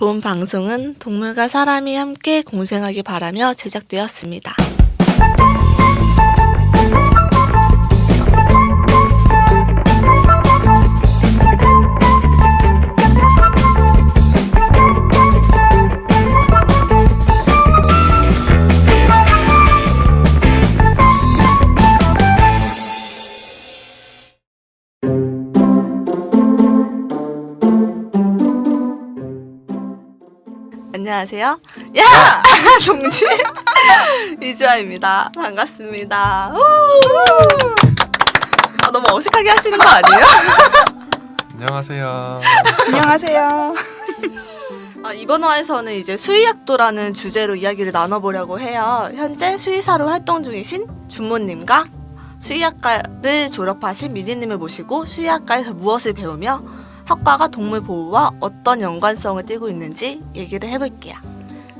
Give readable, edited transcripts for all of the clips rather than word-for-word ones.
본 방송은 동물과 사람이 함께 공생하길 바라며 제작되었습니다. 안녕하세요. 야! 동지 이주아입니다. 반갑습니다. 너무 어색하게 하시는 거 아니에요? 안녕하세요. 안녕하세요. 이번 화에서는 이제 수의학도라는 주제로 이야기를 나눠보려고 해요. 현재 수의사로 활동 중이신 준모님과 수의학과를 졸업하신 미니님을 모시고 수의학과에서 무엇을 배우며 학과가 동물 보호와 어떤 연관성을 띠고 있는지 얘기를 해볼게요.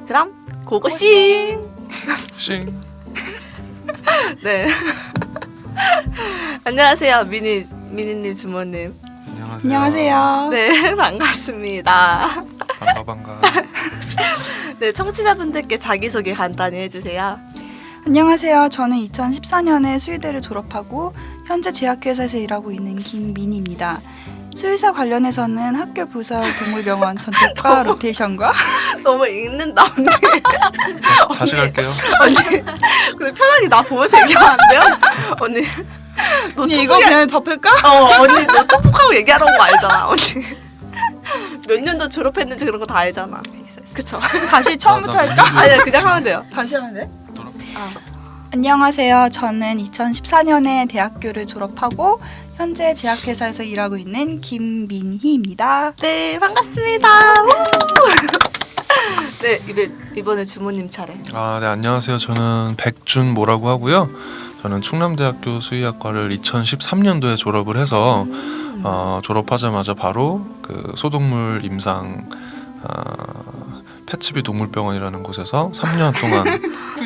그럼 고고싱! 싱. 네. 안녕하세요, 미니님, 주모님. 안녕하세요. 네, 반갑습니다. 반가. 네, 청취자분들께 자기소개 간단히 해주세요. 안녕하세요. 저는 2014년에 수의대를 졸업하고 현재 제약회사에서 일하고 있는 김민희입니다. 수의사 관련해서는 학교 부서 동물병원 전체과 로테이션과 너무 읽는다, 언니. 다시 갈게요. 언니, 근데 편하게 나 보면서 얘기하면 안 돼요? 언니, 언니 이거 그냥 덮을까? 언니 노트북하고 얘기하는 거 알잖아, 언니. 몇 년도 졸업했는지 그런 거 다 알잖아. 그쵸? 다시 처음부터 할까? 아니야, 그냥 하면 돼요. 다시 하면 돼? 아. 안녕하세요. 저는 2014년에 대학교를 졸업하고 현재 제약회사에서 일하고 있는 김민희입니다. 네, 반갑습니다. 네, 이번에 주모님 차례. 네, 안녕하세요. 저는 백준모라고 하고요. 저는 충남대학교 수의학과를 2013년도에 졸업을 해서 졸업하자마자 바로 그 소동물 임상 패치비 동물병원이라는 곳에서 3년 동안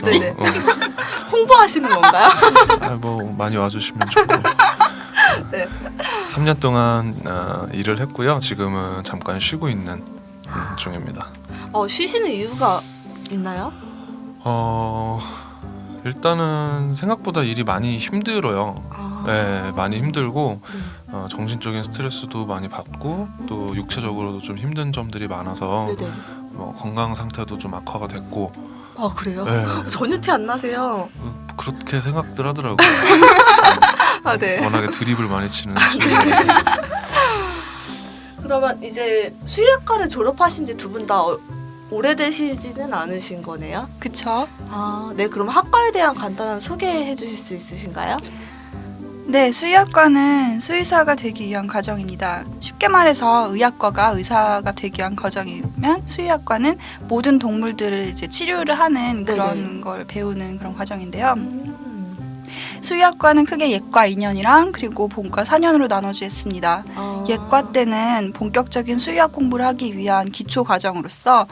네네. 홍보하시는 건가요? 뭐 많이 와주시면 좋고 네. 3년 동안 일을 했고요. 지금은 잠깐 쉬고 있는 중입니다. 쉬시는 이유가 있나요? 일단은 생각보다 일이 많이 힘들어요. 네, 많이 힘들고 정신적인 스트레스도 많이 받고 또 육체적으로도 좀 힘든 점들이 많아서 네네. 건강 상태도 좀 악화가 됐고. 아, 그래요? 네. 전혀 티 안 나세요. 그렇게 생각들 하더라고요. 네. 워낙에 드립을 많이 치는 그러면 이제 수의학과를 졸업하신 지 두 분 다 오래되시지는 않으신 거네요? 그쵸? 네. 그럼 학과에 대한 간단한 소개해 주실 수 있으신가요? 네, 수의학과는 수의사가 되기 위한 과정입니다. 쉽게 말해서 의학과가 의사가 되기 위한 과정이면 수의학과는 모든 동물들을 이제 치료를 하는 그런 네네. 걸 배우는 그런 과정인데요. 수의학과는 크게 예과 2년이랑 그리고 본과 4년으로 나눠져 있습니다. 예과 때는 본격적인 수의학 공부를 하기 위한 기초 과정으로서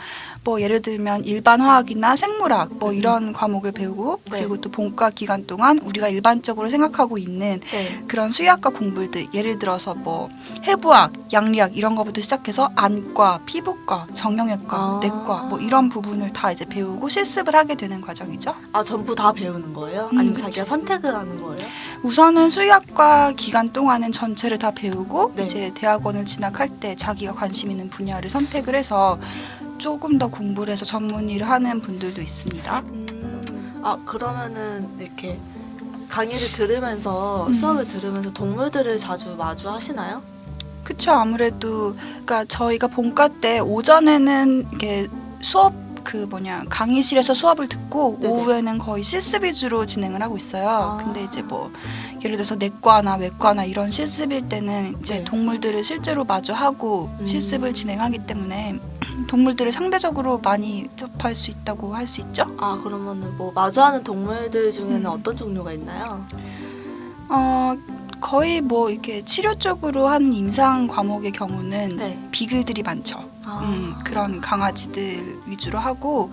뭐 예를 들면 일반 화학이나 생물학 뭐 이런 과목을 배우고 네. 그리고 또 본과 기간 동안 우리가 일반적으로 생각하고 있는 네. 그런 수의학과 공부들 예를 들어서 뭐 해부학, 양리학 이런 거부터 시작해서 안과, 피부과, 정형외과, 내과 뭐 이런 부분을 다 이제 배우고 실습을 하게 되는 과정이죠. 전부 다 배우는 거예요? 아니면 그쵸. 자기가 선택을 하는 거예요? 우선은 수의학과 기간 동안은 전체를 다 배우고 네. 이제 대학원을 진학할 때 자기가 관심 있는 분야를 선택을 해서 조금 더 공부를 해서 전문 일을 하는 분들도 있습니다. 그러면은 이렇게 강의를 들으면서 수업을 들으면서 동물들을 자주 마주하시나요? 그쵸. 아무래도 그러니까 저희가 본과 때 오전에는 이게 수업 강의실에서 수업을 듣고 네네. 오후에는 거의 실습 위주로 진행을 하고 있어요. 아. 근데 이제 뭐 예를 들어서 내과나 외과나 이런 실습일 때는 이제 네. 동물들을 실제로 마주하고 실습을 진행하기 때문에 동물들을 상대적으로 많이 접할 수 있다고 할 수 있죠. 그러면은 뭐 마주하는 동물들 중에는 어떤 종류가 있나요? 거의 뭐 이렇게 치료 쪽으로 하는 임상 과목의 경우는 네. 비글들이 많죠. 그런 강아지들 위주로 하고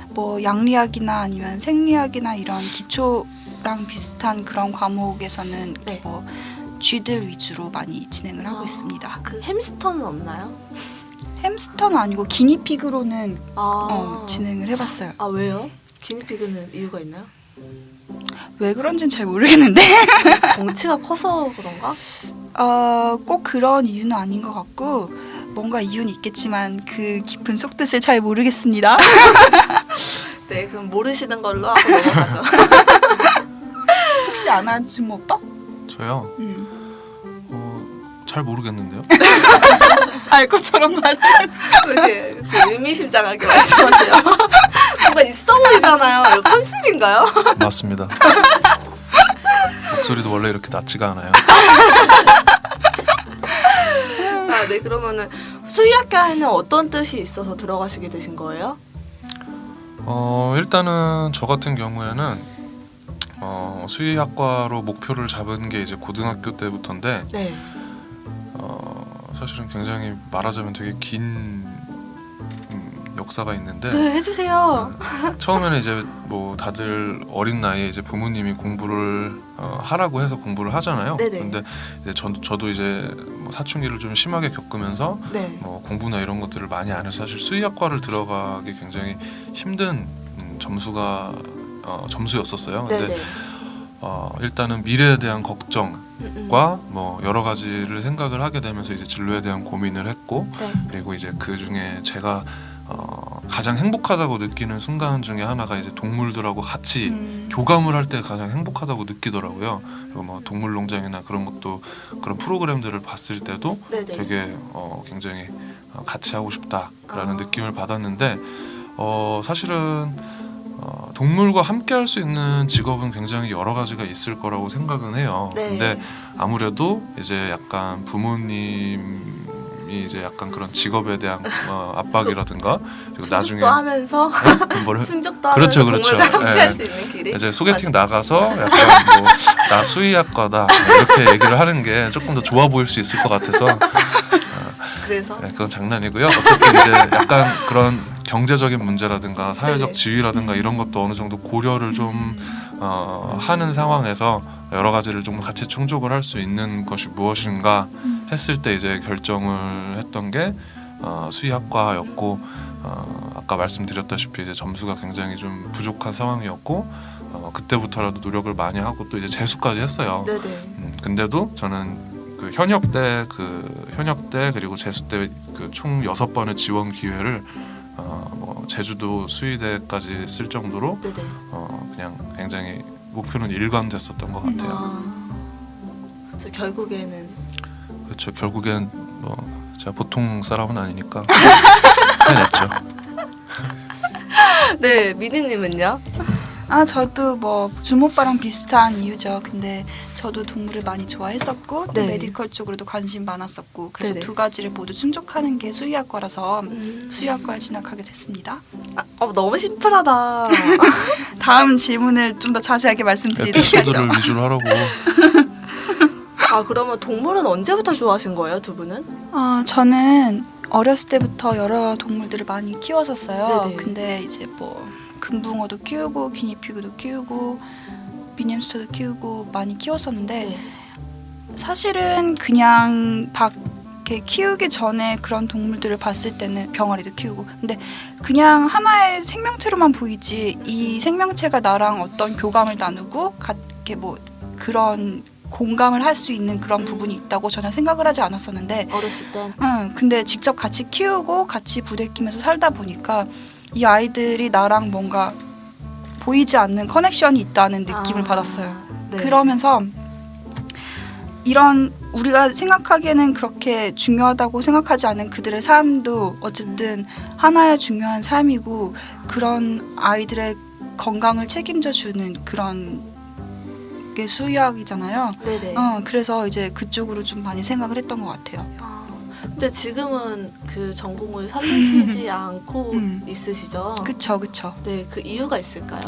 뭐 양리학이나 아니면 생리학이나 이런 기초랑 비슷한 그런 과목에서는 네. 뭐 쥐들 위주로 많이 진행을 하고 있습니다. 그 햄스터는 없나요? 햄스터는 아니고 기니피그로는 아, 진행을 해봤어요. 아 왜요? 기니피그는 이유가 있나요? 왜 그런지는 잘 모르겠는데 덩치가 커서 그런가? 꼭 그런 이유는 아닌 것 같고 뭔가 이유는 있겠지만 그 깊은 속뜻을 잘 모르겠습니다. 네, 그럼 모르시는 걸로 하고 넘어가죠. 혹시 아나 준모 오빠? 저요. 잘 모르겠는데요. 알 것처럼 말해. 왜 이렇게 의미심장하게 말씀하세요? 뭔가 있어 보이잖아요. 이거 컨셉인가요? 맞습니다. 목소리도 원래 이렇게 낮지가 않아요. 아, 네, 그러면은 수의학과에는 어떤 뜻이 있어서 들어가시게 되신 거예요? 일단은 저 같은 경우에는 수의학과로 목표를 잡은 게 이제 고등학교 때부터인데 네. 사실은 굉장히 말하자면 되게 긴 역사가 있는데 네, 해주세요. 처음에는 이제 뭐 다들 어린 나이에 이제 부모님이 공부를 하라고 해서 공부를 하잖아요. 네네. 근데 이제 저도 이제 뭐 사춘기를 좀 심하게 겪으면서 네. 뭐 공부나 이런 것들을 많이 안 해서 사실 수의학과를 들어가기 굉장히 힘든 점수였었어요. 근데 네네. 일단은 미래에 대한 걱정과 뭐 여러 가지를 생각을 하게 되면서 이제 진로에 대한 고민을 했고 네. 그리고 이제 그 중에 제가 가장 행복하다고 느끼는 순간 중에 하나가 이제 동물들하고 같이 교감을 할 때 가장 행복하다고 느끼더라고요. 그리고 뭐 동물농장이나 그런 것도 그런 프로그램들을 봤을 때도 네네. 되게 굉장히 같이 하고 싶다라는 아. 느낌을 받았는데 사실은 동물과 함께 할 수 있는 직업은 굉장히 여러 가지가 있을 거라고 생각은 해요. 네. 근데 아무래도 이제 약간 부모님이 이제 약간 그런 직업에 대한 압박이라든가 그리고 나중에 충족도 하면서 뭐를 충족도 그렇죠, 하면서 그렇죠. 동물과 함께 예. 할 수 있는 길이 이제 소개팅 나가서 약간 뭐 나 수의학과다 이렇게 얘기를 하는 게 조금 더 좋아 보일 수 있을 것 같아서 그래서 네, 그건 장난이고요. 어쨌든 이제 약간 그런 경제적인 문제라든가 사회적 네네. 지위라든가 이런 것도 어느 정도 고려를 좀 하는 상황에서 여러 가지를 좀 같이 충족을 할 수 있는 것이 무엇인가 했을 때 이제 결정을 했던 게 수의학과였고 아까 말씀드렸다시피 이제 점수가 굉장히 좀 부족한 상황이었고 그때부터라도 노력을 많이 하고 또 이제 재수까지 했어요. 네네. 근데도 저는 그 현역 때 그리고 재수 때 그 총 6번의 지원 기회를 뭐 제주도 수의대까지 쓸 정도로 네네. 그냥 굉장히 목표는 일관됐었던 것 같아요. 아, 그래서 결국에는 그렇죠. 결국엔 뭐 제가 보통 사람은 아니니까 해냈죠. 네, 미니님은요? 저도 뭐 준오빠랑 비슷한 이유죠. 근데 저도 동물을 많이 좋아했었고 또 네. 메디컬 쪽으로도 관심 많았었고 그래서 네네. 두 가지를 모두 충족하는 게 수의학과라서 수의학과에 진학하게 됐습니다. 너무 심플하다. 다음 질문을 좀 더 자세하게 말씀드리도록 에피소드를 하죠. 위주로 하라고. 아, 그러면 동물은 언제부터 좋아하신 거예요, 두 분은? 저는 어렸을 때부터 여러 동물들을 많이 키웠었어요. 네네. 근데 이제 뭐 금붕어도 키우고 기니피그도 키우고 미니햄스터도 키우고 많이 키웠었는데 네. 사실은 그냥 밖에 키우기 전에 그런 동물들을 봤을 때는 병아리도 키우고 근데 그냥 하나의 생명체로만 보이지 이 생명체가 나랑 어떤 교감을 나누고 이렇게 뭐 그런 공감을 할 수 있는 그런 부분이 있다고 전혀 생각을 하지 않았었는데 어렸을 땐. 근데 직접 같이 키우고 같이 부대끼면서 살다 보니까 이 아이들이 나랑 뭔가 보이지 않는 커넥션이 있다는 느낌을 받았어요. 네. 그러면서 이런 우리가 생각하기에는 그렇게 중요하다고 생각하지 않은 그들의 삶도 어쨌든 하나의 중요한 삶이고 그런 아이들의 건강을 책임져 주는 그런 게 수의학이잖아요. 네네. 그래서 이제 그쪽으로 좀 많이 생각을 했던 것 같아요. 근데 지금은 그 전공을 살리시지 않고 있으시죠? 그쵸. 네, 그 이유가 있을까요?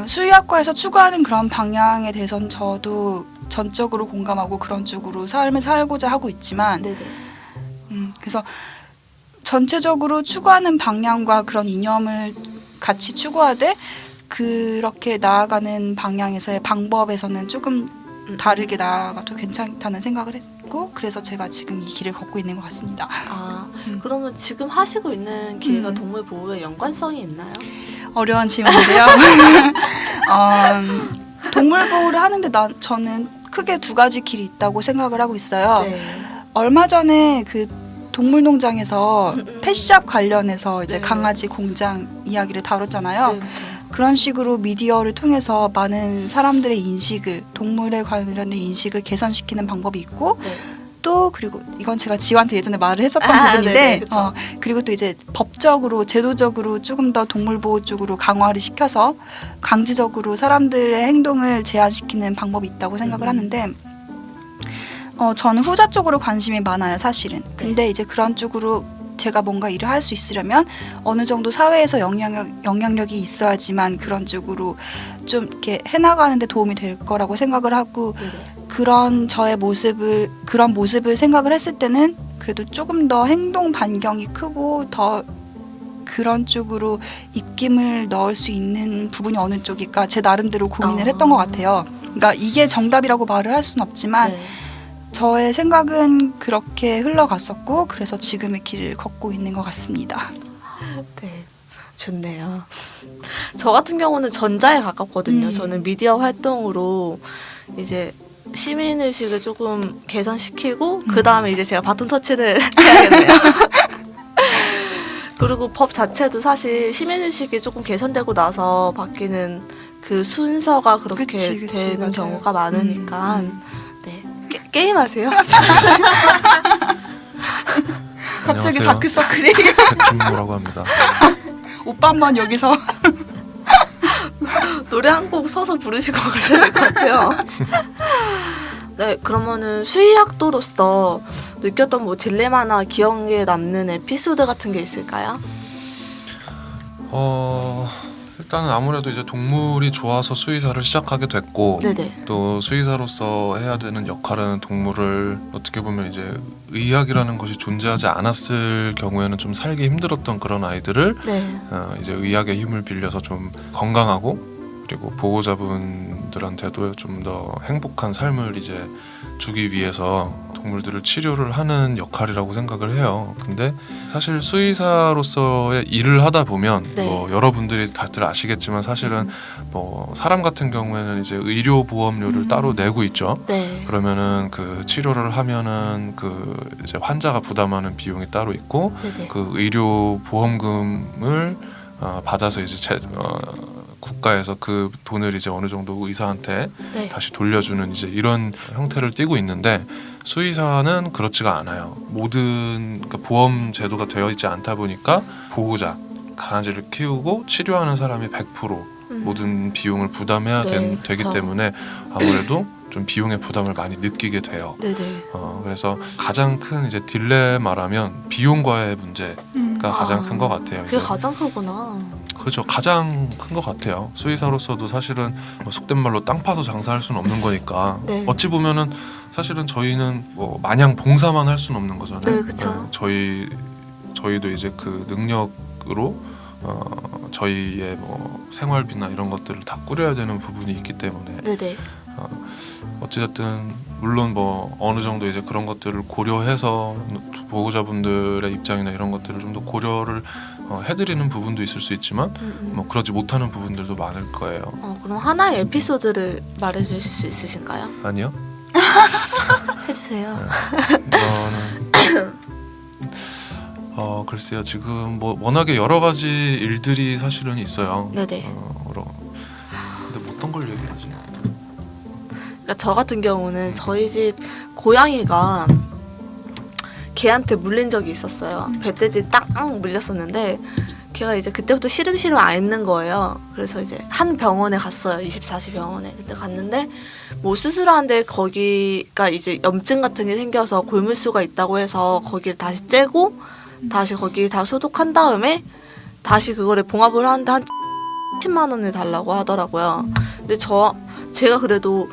수의학과에서 추구하는 그런 방향에 대해서는 저도 전적으로 공감하고 그런 쪽으로 삶을 살고자 하고 있지만 네네. 그래서 전체적으로 추구하는 방향과 그런 이념을 같이 추구하되 그렇게 나아가는 방향에서의 방법에서는 조금 다르게 나아가도 괜찮다는 생각을 했고 그래서 제가 지금 이 길을 걷고 있는 것 같습니다. 아, 그러면 지금 하시고 있는 기회가 음. 동물 보호에 연관성이 있나요? 어려운 질문인데요. 동물 보호를 하는데 저는 크게 두 가지 길이 있다고 생각을 하고 있어요. 네. 얼마 전에 그 동물농장에서 펫샵 관련해서 이제 네. 강아지 공장 이야기를 다뤘잖아요. 네, 그렇죠. 그런 식으로 미디어를 통해서 많은 사람들의 인식을 동물에 관련된 인식을 개선시키는 방법이 있고 네. 또 그리고 이건 제가 지호한테 예전에 말을 했었던 아, 부분인데 네네, 그쵸. 그리고 또 이제 법적으로 제도적으로 조금 더 동물 보호 쪽으로 강화를 시켜서 강제적으로 사람들의 행동을 제한시키는 방법이 있다고 생각을 하는데 저는 후자 쪽으로 관심이 많아요, 사실은. 근데 이제 그런 쪽으로 제가 뭔가 일을 할 수 있으려면 어느 정도 사회에서 영향력이 있어야지만 그런 쪽으로 좀 이렇게 해나가는 데 도움이 될 거라고 생각을 하고 네네. 그런 모습을 생각을 했을 때는 그래도 조금 더 행동 반경이 크고 더 그런 쪽으로 입김을 넣을 수 있는 부분이 어느 쪽일까 제 나름대로 고민을 했던 것 같아요. 그러니까 이게 정답이라고 말을 할 수는 없지만 네. 저의 생각은 그렇게 흘러갔었고 그래서 지금의 길을 걷고 있는 것 같습니다. 네, 좋네요. 저 같은 경우는 전자에 가깝거든요. 저는 미디어 활동으로 이제 시민의식을 조금 개선시키고 그 다음에 이제 제가 바톤 터치를 해야겠네요. 그리고 법 자체도 사실 시민의식이 조금 개선되고 나서 바뀌는 그 순서가 그렇게 그치, 되는 맞아요. 경우가 많으니까 네. 게임하세요? 갑자기 안녕하세요. 다크서클이 백준모라고 합니다. 오빠 한번 여기서 노래 한 곡 서서 부르시고 가셔야 될 것 같아요. 네, 그러면은 수의학도로서 느꼈던 뭐 딜레마나 기억에 남는 에피소드 같은 게 있을까요? 일단은 아무래도 이제 동물이 좋아서 수의사를 시작하게 됐고 네네. 또 수의사로서 해야 되는 역할은 동물을 어떻게 보면 이제 의학이라는 것이 존재하지 않았을 경우에는 좀 살기 힘들었던 그런 아이들을 네. 이제 의학의 힘을 빌려서 좀 건강하고 그리고 보호자분들한테도 좀 더 행복한 삶을 이제 주기 위해서 동물들을 치료를 하는 역할이라고 생각을 해요. 근데 사실 수의사로서의 일을 하다 보면 네. 뭐 여러분들이 다들 아시겠지만 사실은 뭐 사람 같은 경우에는 이제 의료 보험료를 따로 내고 있죠. 네. 그러면은 그 치료를 하면은 그 이제 환자가 부담하는 비용이 따로 있고 네네. 그 의료 보험금을 받아서 이제 국가에서 그 돈을 이제 어느 정도 의사한테 네. 다시 돌려주는 이제 이런 형태를 띠고 있는데 수의사는 그렇지가 않아요. 모든 그러니까 보험 제도가 되어 있지 않다 보니까 보호자 강아지를 키우고 치료하는 사람이 100% 모든 비용을 부담해야 네, 되기 그쵸. 때문에 아무래도 좀 비용의 부담을 많이 느끼게 돼요. 네네. 그래서 가장 큰 이제 딜레마라면 비용과의 문제가 가장 큰 것 같아요. 그게 이제. 가장 크구나. 그렇죠. 가장 큰 것 같아요. 수의사로서도 사실은 뭐 속된 말로 땅 파서 장사할 수는 없는 거니까 네. 어찌 보면은 사실은 저희는 뭐 마냥 봉사만 할 수는 없는 거잖아요. 네, 그쵸. 저희도 이제 그 능력으로 저희의 뭐 생활비나 이런 것들을 다 꾸려야 되는 부분이 있기 때문에 네네. 어찌됐든 물론 뭐 어느 정도 이제 그런 것들을 고려해서 보호자분들의 입장이나 이런 것들을 좀 더 고려를 해드리는 부분도 있을 수 있지만 뭐 그러지 못하는 부분들도 많을 거예요. 그럼 하나의 에피소드를 말해주실 수 있으신가요? 아니요? 해주세요. 이거는 글쎄요. 지금 뭐 워낙에 여러 가지 일들이 사실은 있어요. 네네. 근데 뭐 어떤 걸 얘기하지? 그러니까 저 같은 경우는 저희 집 고양이가 개한테 물린 적이 있었어요. 배돼지 딱 물렸었는데 걔가 이제 그때부터 시름시름 앓는 거예요. 그래서 이제 한 병원에 갔어요. 24시 병원에. 그때 갔는데 뭐 수술하는데 거기가 이제 염증 같은 게 생겨서 골물수가 있다고 해서 거기를 다시 째고 다시 거기 다 소독한 다음에 다시 그거를 봉합을 하는데 한 10만 원을 달라고 하더라고요. 근데 제가 그래도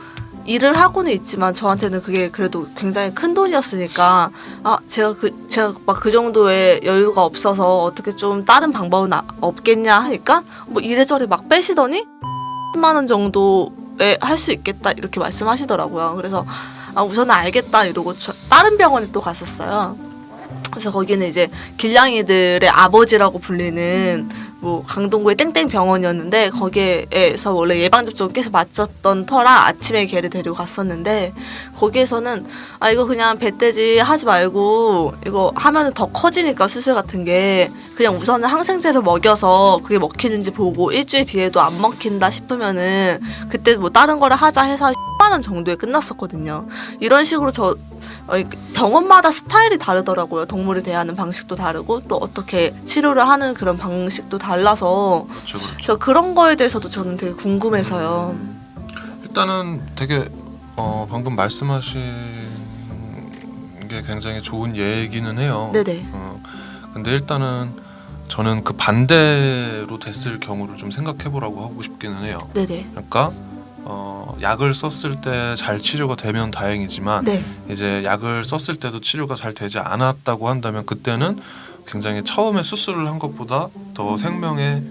일을 하고는 있지만 저한테는 그게 그래도 굉장히 큰 돈이었으니까 제가 막 그 정도의 여유가 없어서 어떻게 좀 다른 방법은 없겠냐 하니까 뭐 이래저래 막 빼시더니 10만 원 정도 할 수 있겠다 이렇게 말씀하시더라고요. 그래서 우선은 알겠다 이러고 다른 병원에 또 갔었어요. 그래서 거기는 이제 길냥이들의 아버지라고 불리는 뭐 강동구의 땡땡 병원이었는데 거기에서 원래 예방접종 계속 맞췄던 터라 아침에 걔를 데리고 갔었는데 거기에서는 이거 그냥 배떼지 하지 말고 이거 하면은 더 커지니까 수술 같은 게 그냥 우선은 항생제를 먹여서 그게 먹히는지 보고 일주일 뒤에도 안 먹힌다 싶으면은 그때 뭐 다른 거를 하자 해서 10만 원 정도에 끝났었거든요. 이런 식으로 병원마다 스타일이 다르더라고요. 동물을 대하는 방식도 다르고 또 어떻게 치료를 하는 그런 방식도 달라서 그렇죠, 그렇죠. 그래서 그런 거에 대해서도 저는 되게 궁금해서요. 일단은 되게 방금 말씀하신 게 굉장히 좋은 얘기는 해요. 네네. 근데 일단은 저는 그 반대로 됐을 경우를 좀 생각해보라고 하고 싶기는 해요. 네네. 그러니까 약을 썼을 때 잘 치료가 되면 다행이지만 네. 이제 약을 썼을 때도 치료가 잘 되지 않았다고 한다면 그때는 굉장히 처음에 수술을 한 것보다 더 생명에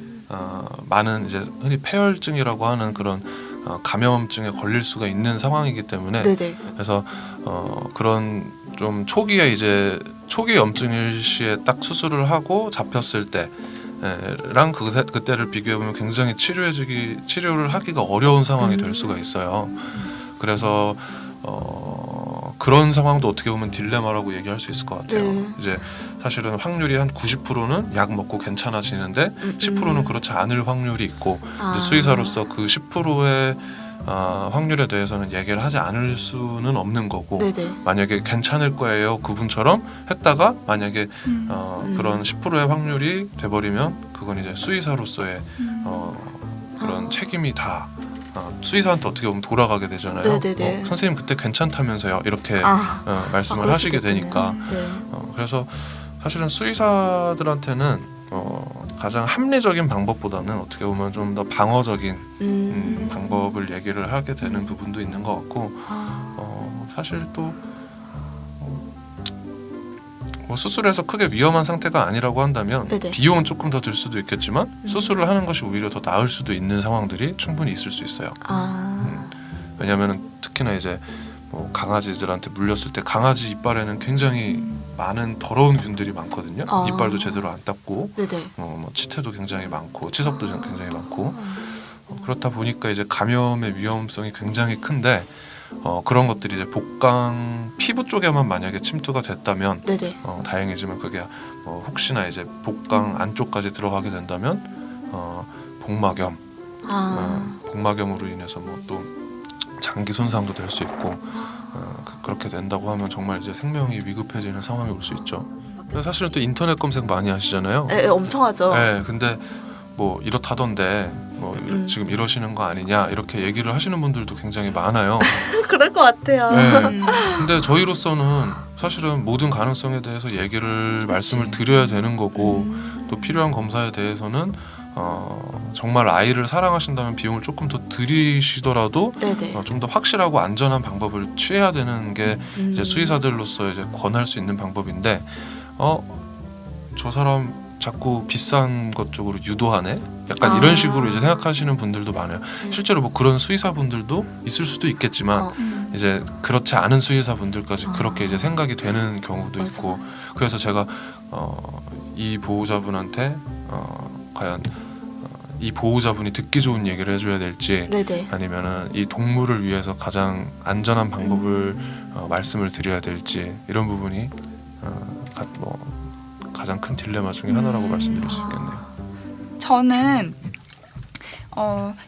많은 이제 흔히 폐혈증이라고 하는 그런 감염증에 걸릴 수가 있는 상황이기 때문에 네네. 그래서 그런 좀 초기에 이제 초기 염증 일시에 딱 수술을 하고 잡혔을 때랑 그때를 비교해 보면 굉장히 치료를 하기가 어려운 상황이 될 수가 있어요. 그래서 그런 상황도 어떻게 보면 딜레마라고 얘기할 수 있을 것 같아요. 네. 이제 사실은 확률이 한 90%는 약 먹고 괜찮아지는데 10%는 그렇지 않을 확률이 있고 이제 수의사로서 그 10%의 확률에 대해서는 얘기를 하지 않을 수는 없는 거고 네네. 만약에 괜찮을 거예요 그분처럼 했다가 만약에 그런 10%의 확률이 돼버리면 그건 이제 수의사로서의 그런 책임이 다 수의사한테 어떻게 보면 돌아가게 되잖아요. 네네네. 선생님 그때 괜찮다면서요 이렇게 말씀을 그럴 하시게 수도 있겠네요. 되니까 네. 그래서 사실은 수의사들한테는 가장 합리적인 방법보다는 어떻게 보면 좀 더 방어적인 방법을 얘기를 하게 되는 부분도 있는 것 같고 사실 또 뭐 수술해서 크게 위험한 상태가 아니라고 한다면 네네. 비용은 조금 더 들 수도 있겠지만 수술을 하는 것이 오히려 더 나을 수도 있는 상황들이 충분히 있을 수 있어요. 왜냐하면 특히나 이제 뭐 강아지들한테 물렸을 때 강아지 이빨에는 굉장히 많은 더러운 균들이 많거든요. 이빨도 제대로 안 닦고 네네. 뭐 치태도 굉장히 많고 치석도 굉장히 많고 그렇다 보니까 이제 감염의 위험성이 굉장히 큰데 그런 것들이 이제 복강 피부 쪽에만 만약에 침투가 됐다면 네네. 다행이지만 그게 혹시나 이제 복강 안쪽까지 들어가게 된다면 복막염 복막염으로 인해서 뭐 또 장기 손상도 될 수 있고 그렇게 된다고 하면 정말 이제 생명이 위급해지는 상황이 올 수 있죠. 사실은 또 인터넷 검색 많이 하시잖아요. 네, 엄청 하죠. 네, 근데 뭐 이렇다던데 뭐 지금 이러시는 거 아니냐 이렇게 얘기를 하시는 분들도 굉장히 많아요. 그럴 것 같아요. 네. 근데 저희로서는 사실은 모든 가능성에 대해서 말씀을 드려야 되는 거고 또 필요한 검사에 대해서는 정말 아이를 사랑하신다면 비용을 조금 더 들이시더라도 좀 더 확실하고 안전한 방법을 취해야 되는 게 이제 수의사들로서 이제 권할 수 있는 방법인데 저 사람 자꾸 비싼 것 쪽으로 유도하네? 약간 이런 식으로 이제 생각하시는 분들도 많아요. 실제로 뭐 그런 수의사분들도 있을 수도 있겠지만 이제 그렇지 않은 수의사분들까지 그렇게 이제 생각이 되는 경우도 있고 그래서 제가 이 보호자분한테 과연 이 보호자분이 듣기 좋은 얘기를 해줘야 될지 아니면은 이 동물을 위해서 가장 안전한 방법을 말씀을 드려야 될지 이런 부분이 가장 큰 딜레마 중에 하나라고 말씀드릴 수 있겠네요. 저는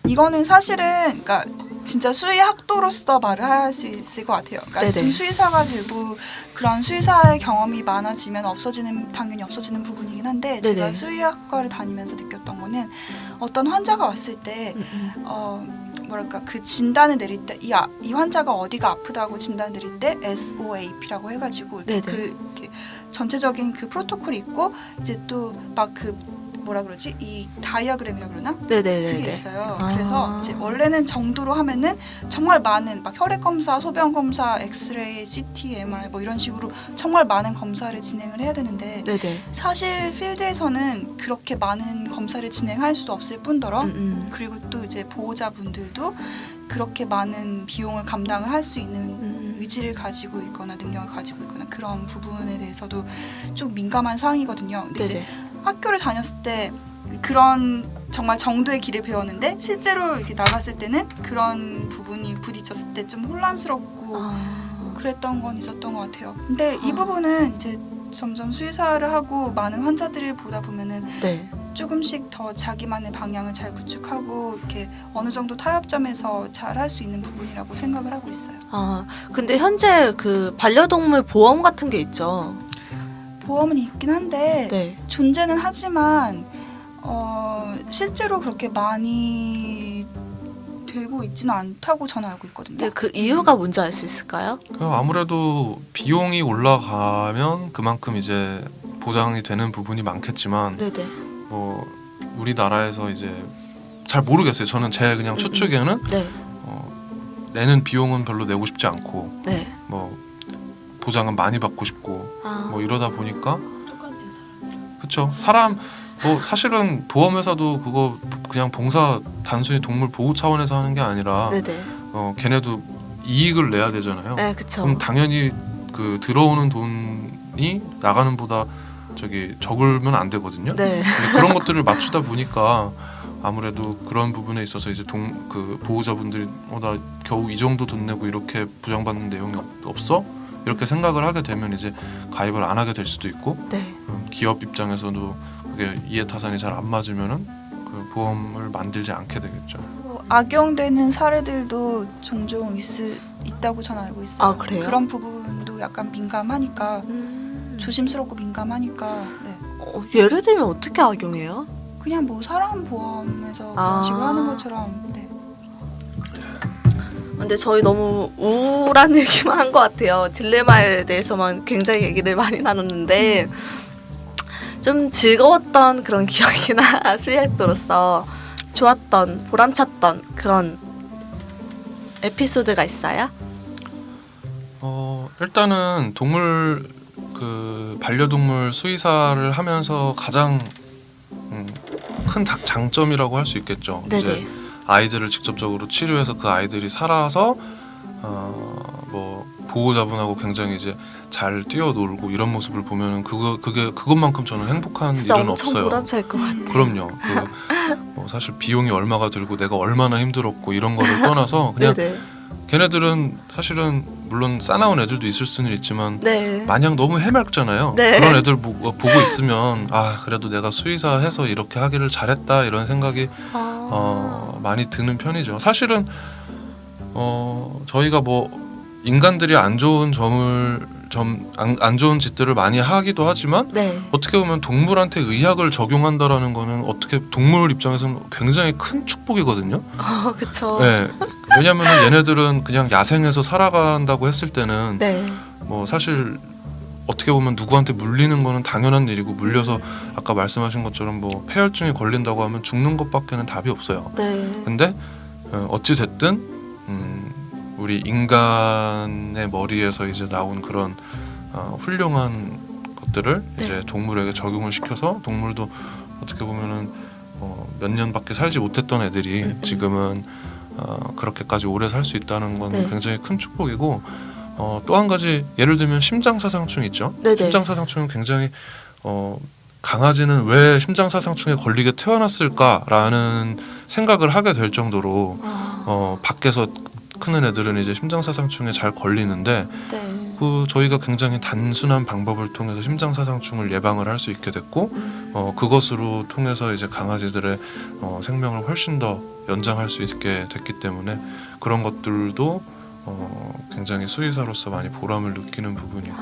이거는 사실은 그러니까 진짜 수의학도로서 말을 할 수 있을 것 같아요. 그러니까 좀 수의사가 되고 그런 수의사의 경험이 많아지면 당연히 없어지는 부분이긴 한데 제가 수의학과를 다니면서 느꼈던 거는 어떤 환자가 왔을 때 뭐랄까 그 진단을 내릴 때 이 환자가 어디가 아프다고 진단 내릴 때 SOAP라고 해가지고 그 전체적인 그 프로토콜이 있고 이제 또 막 그 뭐라 그러지? 이 다이아그램이라 그러나? 그게 있어요. 그래서 이제 원래는 정도로 하면은 정말 많은 막 혈액 검사, 소변 검사, 엑스레이, CT, MRI 뭐 이런 식으로 정말 많은 검사를 진행을 해야 되는데 사실 필드에서는 그렇게 많은 검사를 진행할 수도 없을 뿐더러 그리고 또 이제 보호자분들도 그렇게 많은 비용을 감당을 할 수 있는 의지를 가지고 있거나 능력을 가지고 있거나 그런 부분에 대해서도 좀 민감한 사항이거든요. 근데 이제 네네. 학교를 다녔을 때 그런 정말 정도의 길을 배웠는데 실제로 이렇게 나갔을 때는 그런 부분이 부딪혔을 때 좀 혼란스럽고 그랬던 건 있었던 것 같아요. 근데 이 부분은 이제 점점 수의사를 하고 많은 환자들을 보다 보면은 네. 조금씩 더 자기만의 방향을 잘 구축하고 이렇게 어느 정도 타협점에서 잘 할 수 있는 부분이라고 생각을 하고 있어요. 근데 현재 그 반려동물 보험 같은 게 있죠. 보험은 있긴 한데 네. 존재는 하지만 실제로 그렇게 많이 되고 있지는 않다고 저는 알고 있거든요. 근데 그 이유가 뭔지 알 수 있을까요? 아무래도 비용이 올라가면 그만큼 이제 보장이 되는 부분이 많겠지만 네네. 뭐 우리나라에서 이제 잘 모르겠어요. 저는 제 그냥 추측에는 네. 내는 비용은 별로 내고 싶지 않고 네. 뭐 보장은 많이 받고 싶고 뭐 이러다 보니까 그쵸. 사람 뭐 사실은 보험회사도 그거 그냥 봉사 단순히 동물 보호 차원에서 하는 게 아니라 네네. 걔네도 이익을 내야 되잖아요. 네, 그쵸. 그럼 당연히 그 들어오는 돈이 나가는 보다 저기 적으면 안 되거든요. 네. 근데 그런 것들을 맞추다 보니까 아무래도 그런 부분에 있어서 이제 그 보호자분들이 나 겨우 이 정도 돈 내고 이렇게 보장받는 내용이 없어? 이렇게 생각을 하게 되면 이제 가입을 안 하게 될 수도 있고 네. 기업 입장에서도 그게 이해타산이 잘 안 맞으면은 그 보험을 만들지 않게 되겠죠. 악용되는 사례들도 종종 있다고 저는 알고 있어요. 아, 그래요? 그런 부분도 약간 민감하니까 조심스럽고 민감하니까 네. 예를 들면 어떻게 악용해요? 그냥 뭐 사람 보험에서 그런 식으로 하는 것처럼 네. 근데 저희 너무 우울한 얘기만 한 것 같아요. 딜레마에 대해서만 굉장히 얘기를 많이 나눴는데 좀 즐거웠던 그런 기억이나 수의학도로서 좋았던, 보람찼던 그런 에피소드가 있어요? 일단은 그 반려동물 수의사를 하면서 가장 큰 장점이라고 할 수 있겠죠. 네네. 이제 아이들을 직접적으로 치료해서 그 아이들이 살아서 뭐 보호자분하고 굉장히 이제 잘 뛰어놀고 이런 모습을 보면은 그것만큼 저는 행복한 진짜 일은 엄청 없어요. 보람찰 것 같아요. 그럼요. 뭐 사실 비용이 얼마가 들고 내가 얼마나 힘들었고 이런 거를 떠나서 그냥 네네. 걔네들은 사실은 물론 싸나운 애들도 있을 수는 있지만 네. 마냥 너무 해맑잖아요. 네. 그런 애들 보고 있으면 그래도 내가 수의사 해서 이렇게 하기를 잘했다 이런 생각이 많이 드는 편이죠. 사실은 저희가 뭐 인간들이 안 좋은 안 좋은 짓들을 많이 하기도 하지만 네. 어떻게 보면 동물한테 의학을 적용한다라는 거는 어떻게 동물 입장에서는 굉장히 큰 축복이거든요. 그쵸. 네. 왜냐하면 얘네들은 그냥 야생에서 살아간다고 했을 때는 네. 뭐 사실 어떻게 보면 누구한테 물리는 거는 당연한 일이고 물려서 아까 말씀하신 것처럼 뭐 폐혈증이 걸린다고 하면 죽는 것밖에는 답이 없어요. 네. 근데 어찌 됐든 우리 인간의 머리에서 이제 나온 그런 훌륭한 것들을 네. 이제 동물에게 적용을 시켜서 동물도 어떻게 보면은 몇 년밖에 살지 못했던 애들이 지금은 그렇게까지 오래 살 수 있다는 건 네. 굉장히 큰 축복이고 또 한 가지 예를 들면 심장사상충 있죠. 네네. 심장사상충은 굉장히 강아지는 왜 심장사상충에 걸리게 태어났을까라는 생각을 하게 될 정도로 밖에서 크는 애들은 이제 심장사상충에 잘 걸리는데 네. 저희가 굉장히 단순한 방법을 통해서 심장사상충을 예방을 할 수 있게 됐고 그것으로 통해서 이제 강아지들의 생명을 훨씬 더 연장할 수 있게 됐기 때문에 그런 것들도 굉장히 수의사로서 많이 보람을 느끼는 부분이고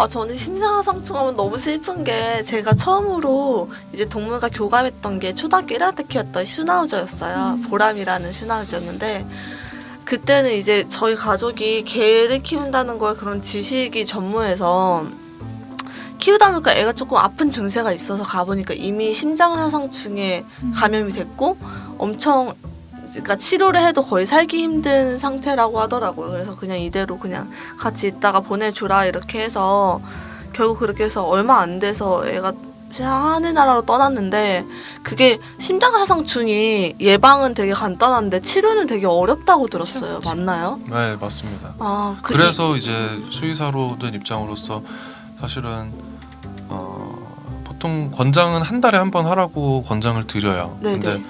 저는 심장상충하면 너무 슬픈 게 제가 처음으로 이제 동물과 교감했던 게 초등학교 1학년 때 키웠던 슈나우저였어요. 보람이라는 슈나우저였는데 그때는 이제 저희 가족이 개를 키운다는 거에 그런 지식이 전무해서 키우다 보니까 애가 조금 아픈 증세가 있어서 가보니까 이미 심장사상충에 감염이 됐고 엄청 그러니까 치료를 해도 거의 살기 힘든 상태라고 하더라고요. 그래서 그냥 이대로 그냥 같이 있다가 보내줘라 이렇게 해서 결국 그렇게 해서 얼마 안 돼서 애가 이제 하늘나라로 떠났는데 그게 심장사상충이 예방은 되게 간단한데 치료는 되게 어렵다고 들었어요. 그쵸. 맞나요? 네, 맞습니다. 아, 그래서 이제 수의사로 된 입장으로서 사실은 보통 권장은 한 달에 한 번 하라고 권장을 드려요. 네네. 근데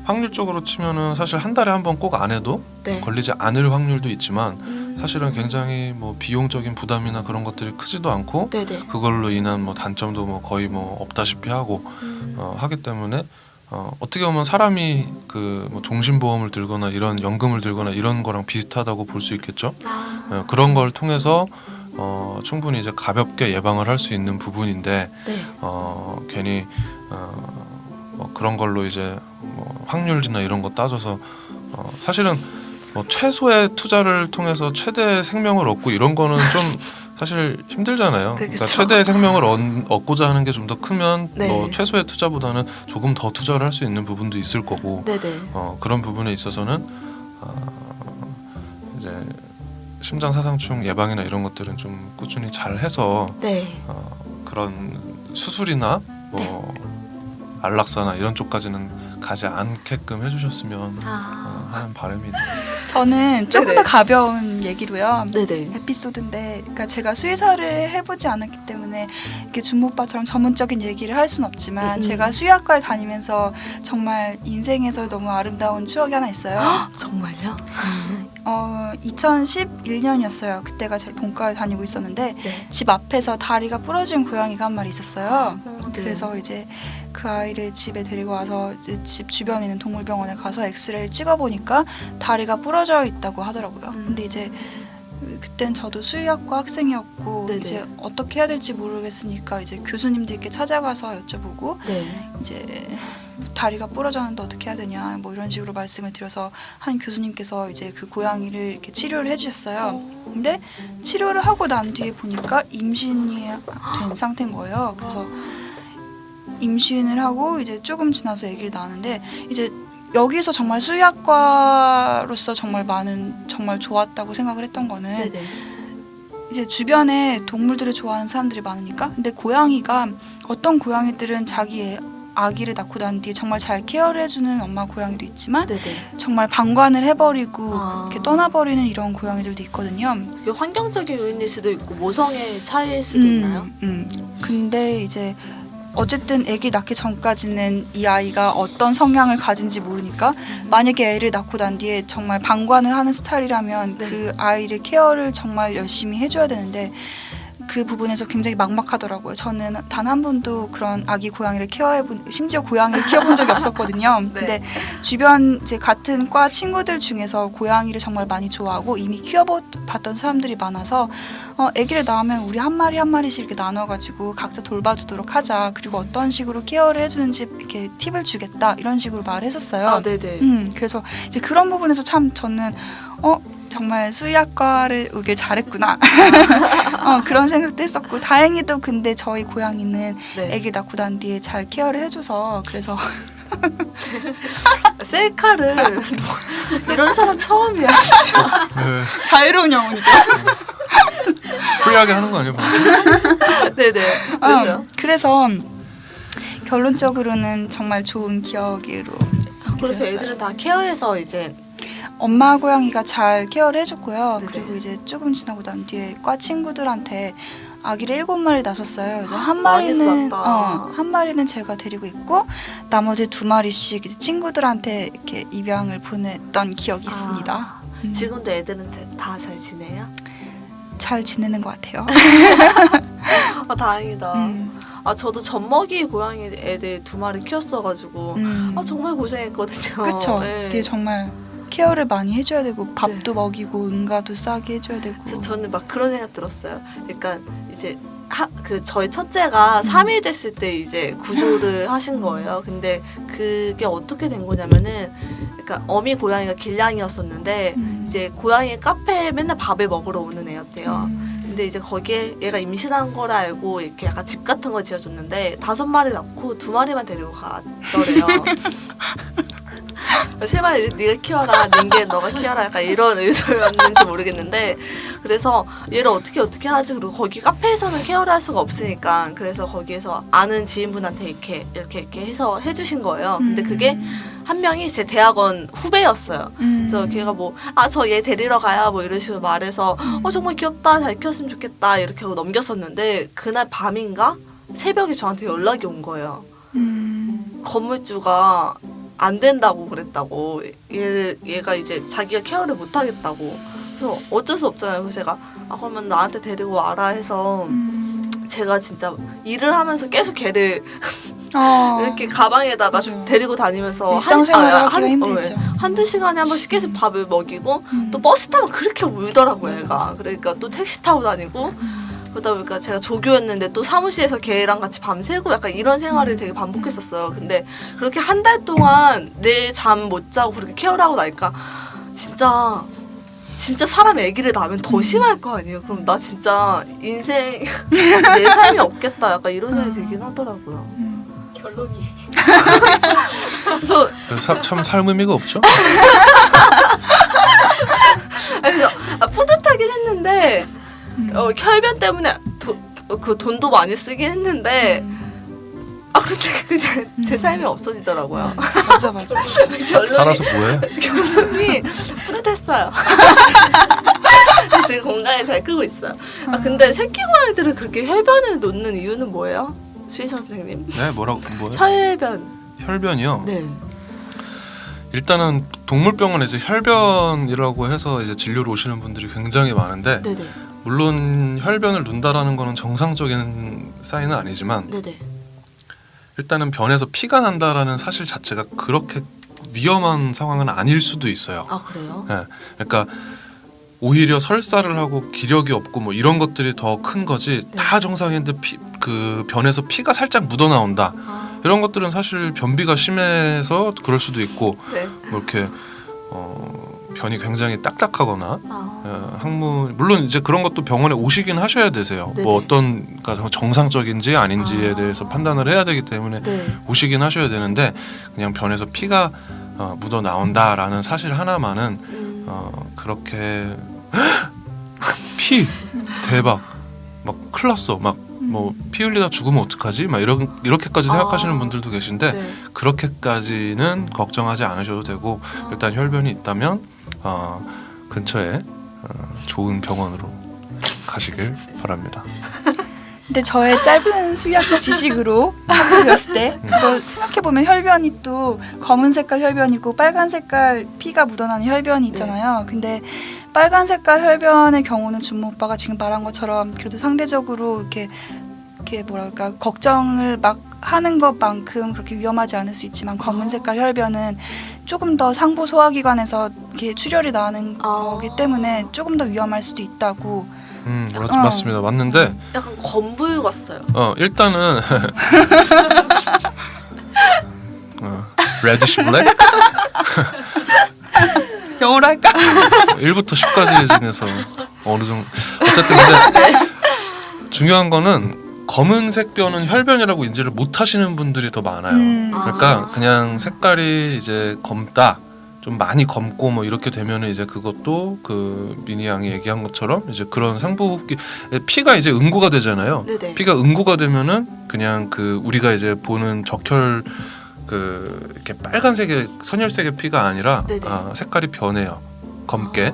확률적으로 치면은 사실 한 달에 한 번 꼭 안 해도 네. 걸리지 않을 확률도 있지만 사실은 굉장히 뭐 비용적인 부담이나 그런 것들이 크지도 않고 네네. 그걸로 인한 뭐 단점도 뭐 거의 뭐 없다시피 하고 하기 때문에 어떻게 보면 사람이 그 뭐 종신보험을 들거나 이런 연금을 들거나 이런 거랑 비슷하다고 볼 수 있겠죠. 아, 그런 걸 통해서 충분히 이제 가볍게 예방을 할 수 있는 부분인데 네. 괜히 뭐 그런 걸로 이제 뭐 확률이나 이런 거 따져서 사실은 뭐 최소의 투자를 통해서 최대의 생명을 얻고 이런 거는 좀 사실 힘들잖아요. 네, 그러니까 그쵸. 최대의 생명을 얻고자 하는 게 좀 더 크면 네. 뭐 최소의 투자보다는 조금 더 투자를 할 수 있는 부분도 있을 거고 네네. 그런 부분에 있어서는 이제 심장사상충 예방이나 이런 것들은 좀 꾸준히 잘 해서 네. 그런 수술이나 뭐 안락사나 이런 쪽까지는 가지 않게끔 해주셨으면 아, 하는 바람이 있네요. 저는 조금 네네. 더 가벼운 얘기로요. 네네. 에피소드인데, 그러니까 제가 수의사를 해보지 않았기 때문에 이렇게 준모 오빠처럼 전문적인 얘기를 할 수는 없지만 제가 수의학과를 다니면서 정말 인생에서 너무 아름다운 추억이 하나 있어요. 정말요? 2011년이었어요. 그때가 제 본과를 다니고 있었는데 네. 집 앞에서 다리가 부러진 고양이가 한 마리 있었어요. 네. 그래서 이제 그 아이를 집에 데리고 와서 이제 집 주변에 있는 동물병원에 가서 엑스레이를 찍어보니까 다리가 부러져 있다고 하더라고요. 근데 이제 그땐 저도 수의학과 학생이었고 네네. 이제 어떻게 해야 될지 모르겠으니까 이제 교수님들께 찾아가서 여쭤보고 네. 이제 다리가 부러졌는데 어떻게 해야 되냐 뭐 이런 식으로 말씀을 드려서 한 교수님께서 이제 그 고양이를 이렇게 치료를 해주셨어요. 근데 치료를 하고 난 뒤에 보니까 임신이 된 상태인 거예요. 그래서 임신을 하고 이제 조금 지나서 아기를 낳았는데 이제 여기서 정말 수의학과로서 정말 좋았다고 생각을 했던 거는 네네. 이제 주변에 동물들을 좋아하는 사람들이 많으니까 근데 고양이가 어떤 고양이들은 자기 아기를 낳고 난 뒤에 정말 잘 케어를 해주는 엄마 고양이도 있지만 네네. 정말 방관을 해버리고 아. 이렇게 떠나버리는 이런 고양이들도 있거든요. 그게 환경적인 요인일 수도 있고 모성의 차이일 수도 있나요? 근데 이제 어쨌든 아기 낳기 전까지는 이 아이가 어떤 성향을 가진지 모르니까 만약에 애를 낳고 난 뒤에 정말 방관을 하는 스타일이라면 네. 그 아이를 케어를 정말 열심히 해줘야 되는데 그 부분에서 굉장히 막막하더라고요. 저는 단 한 번도 그런 아기 고양이를 심지어 고양이를 키워본 적이 없었거든요. 네. 근데 주변 제 같은 과 친구들 중에서 고양이를 정말 많이 좋아하고 이미 키워봤던 사람들이 많아서 아기를 낳으면 우리 한 마리 한 마리씩 이렇게 나눠가지고 각자 돌봐주도록 하자. 그리고 어떤 식으로 케어를 해주는지 이렇게 팁을 주겠다. 이런 식으로 말을 했었어요. 아, 네네. 그래서 이제 그런 부분에서 참 저는 정말 수의학과를 오길 잘했구나. 그런 생각도 했었고 다행히도 근데 저희 고양이는 네. 아기 낳고 난 뒤에 잘 케어를 해줘서 그래서 셀카를 이런 사람 처음이야 진짜. 네, 자유로운 영혼이죠. 프리하게 하는 거 아니에요? 방금? 네네. 그래요? 그래서 결론적으로는 정말 좋은 기억으로 그래서 되었어요. 애들은 다 케어해서 이제 엄마 고양이가 잘 케어를 해줬고요. 네네. 그리고 이제 조금 지나고 난 뒤에 과 친구들한테 아기를 7마리 낳았어요. 그래서 한 많이 마리는 낳았다. 한 마리는 제가 데리고 있고 나머지 2마리씩 이제 친구들한테 이렇게 입양을 보냈던 기억이 있습니다. 지금도 애들은 다 잘 지내요? 잘 지내는 것 같아요. 아 다행이다. 음. 아 저도 젖먹이 고양이 애들 2마리 키웠어가지고 아 정말 고생했거든요. 그쵸. 네. 이게 정말 케어를 많이 해줘야 되고 밥도 먹이고 응가도 싸게 해줘야 되고. 그래서 저는 막 그런 생각 들었어요. 그러니까 이제 저희 첫째가 3일 됐을 때 이제 구조를 하신 거예요. 근데 그게 어떻게 된 거냐면은 그러니까 어미 고양이가 길냥이였었는데 이제 고양이 카페에 맨날 밥을 먹으러 오는 애였대요. 근데 이제 거기에 얘가 임신한 걸 알고 이렇게 약간 집 같은 거 지어줬는데 5마리 낳고 2마리만 데리고 가더래요. 제발 네가 키워라, 닌겐 너가 키워라, 약간 이런 의도였는지 모르겠는데, 그래서 얘를 어떻게 하지? 그리고 거기 카페에서는 케어를 할 수가 없으니까, 그래서 거기에서 아는 지인분한테 이렇게 해서 해주신 거예요. 근데 그게 한 명이 제 대학원 후배였어요. 그래서 걔가 뭐 저 얘 데리러 가야 뭐 이런 식으로 말해서 정말 귀엽다, 잘 키웠으면 좋겠다 이렇게 하고 넘겼었는데, 그날 밤인가 새벽에 저한테 연락이 온 거예요. 건물주가 안 된다고 그랬다고, 얘가 이제 자기가 케어를 못 하겠다고. 그래서 어쩔 수 없잖아요. 그래서 제가 그러면 나한테 데리고 와라 해서 제가 진짜 일을 하면서 계속 걔를 이렇게 가방에다가 맞아. 데리고 다니면서 일상생활을 하기가 힘들죠. 한두 시간에 한 번씩 계속 밥을 먹이고, 또 버스 타면 그렇게 울더라고요, 얘가. 그러니까 또 택시 타고 다니고, 그러다 보니까 제가 조교였는데 또 사무실에서 걔랑 같이 밤새고 약간 이런 생활을 되게 반복했었어요. 근데 그렇게 한 달 동안 내 잠 못 자고 그렇게 케어를 하고 나니까 진짜 사람 아기를 낳으면 더 심할 거 아니에요. 그럼 나 진짜 인생 내 삶이 없겠다, 약간 이런 생각이 들긴 하더라고요. 결론이. 그래서 참 삶 의미가 없죠. 그래서 뿌듯하긴 했는데 혈변 때문에 그 돈도 많이 쓰긴 했는데 근데 그냥 제 삶이 없어지더라고요. 맞아. 살아서 뭐해? 결론이 뿌듯했어요. 지금 건강에 잘 크고 있어요. 근데 새끼 고양이들은 그렇게 혈변을 놓는 이유는 뭐예요? 수의 선생님? 네, 뭐요? 혈변. 혈변이요. 네. 일단은 동물병원에 혈변이라고 해서 진료를 오시는 분들이 굉장히 많은데, 네네. 물론 혈변을 둔다라는 거는 정상적인 사인은 아니지만, 네네. 일단은 변에서 피가 난다라는 사실 자체가 그렇게 위험한 상황은 아닐 수도 있어요. 그래요? 네, 그러니까 오히려 설사를 하고 기력이 없고 뭐 이런 것들이 더 큰 거지. 네. 다 정상인데 그 변에서 피가 살짝 묻어 나온다. 이런 것들은 사실 변비가 심해서 그럴 수도 있고, 네. 뭐 이렇게 변이 굉장히 딱딱하거나 항문, 물론 그런 것도 병원에 오시긴 하셔야 되세요. 네네. 뭐 어떤 정상적인지 아닌지에 대해서 판단을 해야 되기 때문에 네. 오시긴 하셔야 되는데, 그냥 변에서 피가 묻어 나온다라는 사실 하나만은 그렇게 피 대박 막 큰일 났어 막 뭐 피 흘리다 죽으면 어떡하지 막 이렇게까지 생각하시는 분들도 계신데, 네. 그렇게까지는 걱정하지 않으셔도 되고, 일단 혈변이 있다면 근처에 좋은 병원으로 가시길 바랍니다. 근데 저의 짧은 수의학적 지식으로 배웠을 때 그거 생각해보면 혈변이 또 검은 색깔 혈변이고 빨간 색깔 피가 묻어나는 혈변이 있잖아요. 근데 빨간 색깔 혈변의 경우는 준모 오빠가 지금 말한 것처럼 그래도 상대적으로 이렇게 뭐랄까 걱정을 막 하는 것만큼 그렇게 위험하지 않을 수 있지만, 검은 색깔 혈변은 조금 더 상부 소화기관에서 이렇게 출혈이 나는 거기 때문에 조금 더 위험할 수도 있다고. 맞습니다. 맞는데 약간 검붉 같어요. 일단은 레디시 블랙 영어로 할까? 1부터 10까지 중에서 어느 정도, 어쨌든 근데 중요한 거는 검은색 변은 혈변이라고 인지를 못 하시는 분들이 더 많아요. 그러니까 그냥 색깔이 검다, 좀 많이 검고 뭐 이렇게 되면은 그것도 그 미니 양이 얘기한 것처럼 그런 상부호흡기, 피가 응고가 되잖아요. 네네. 피가 응고가 되면은 그냥 그 우리가 보는 적혈 이렇게 빨간색의 선혈색의 피가 아니라 네네. 색깔이 변해요. 검게.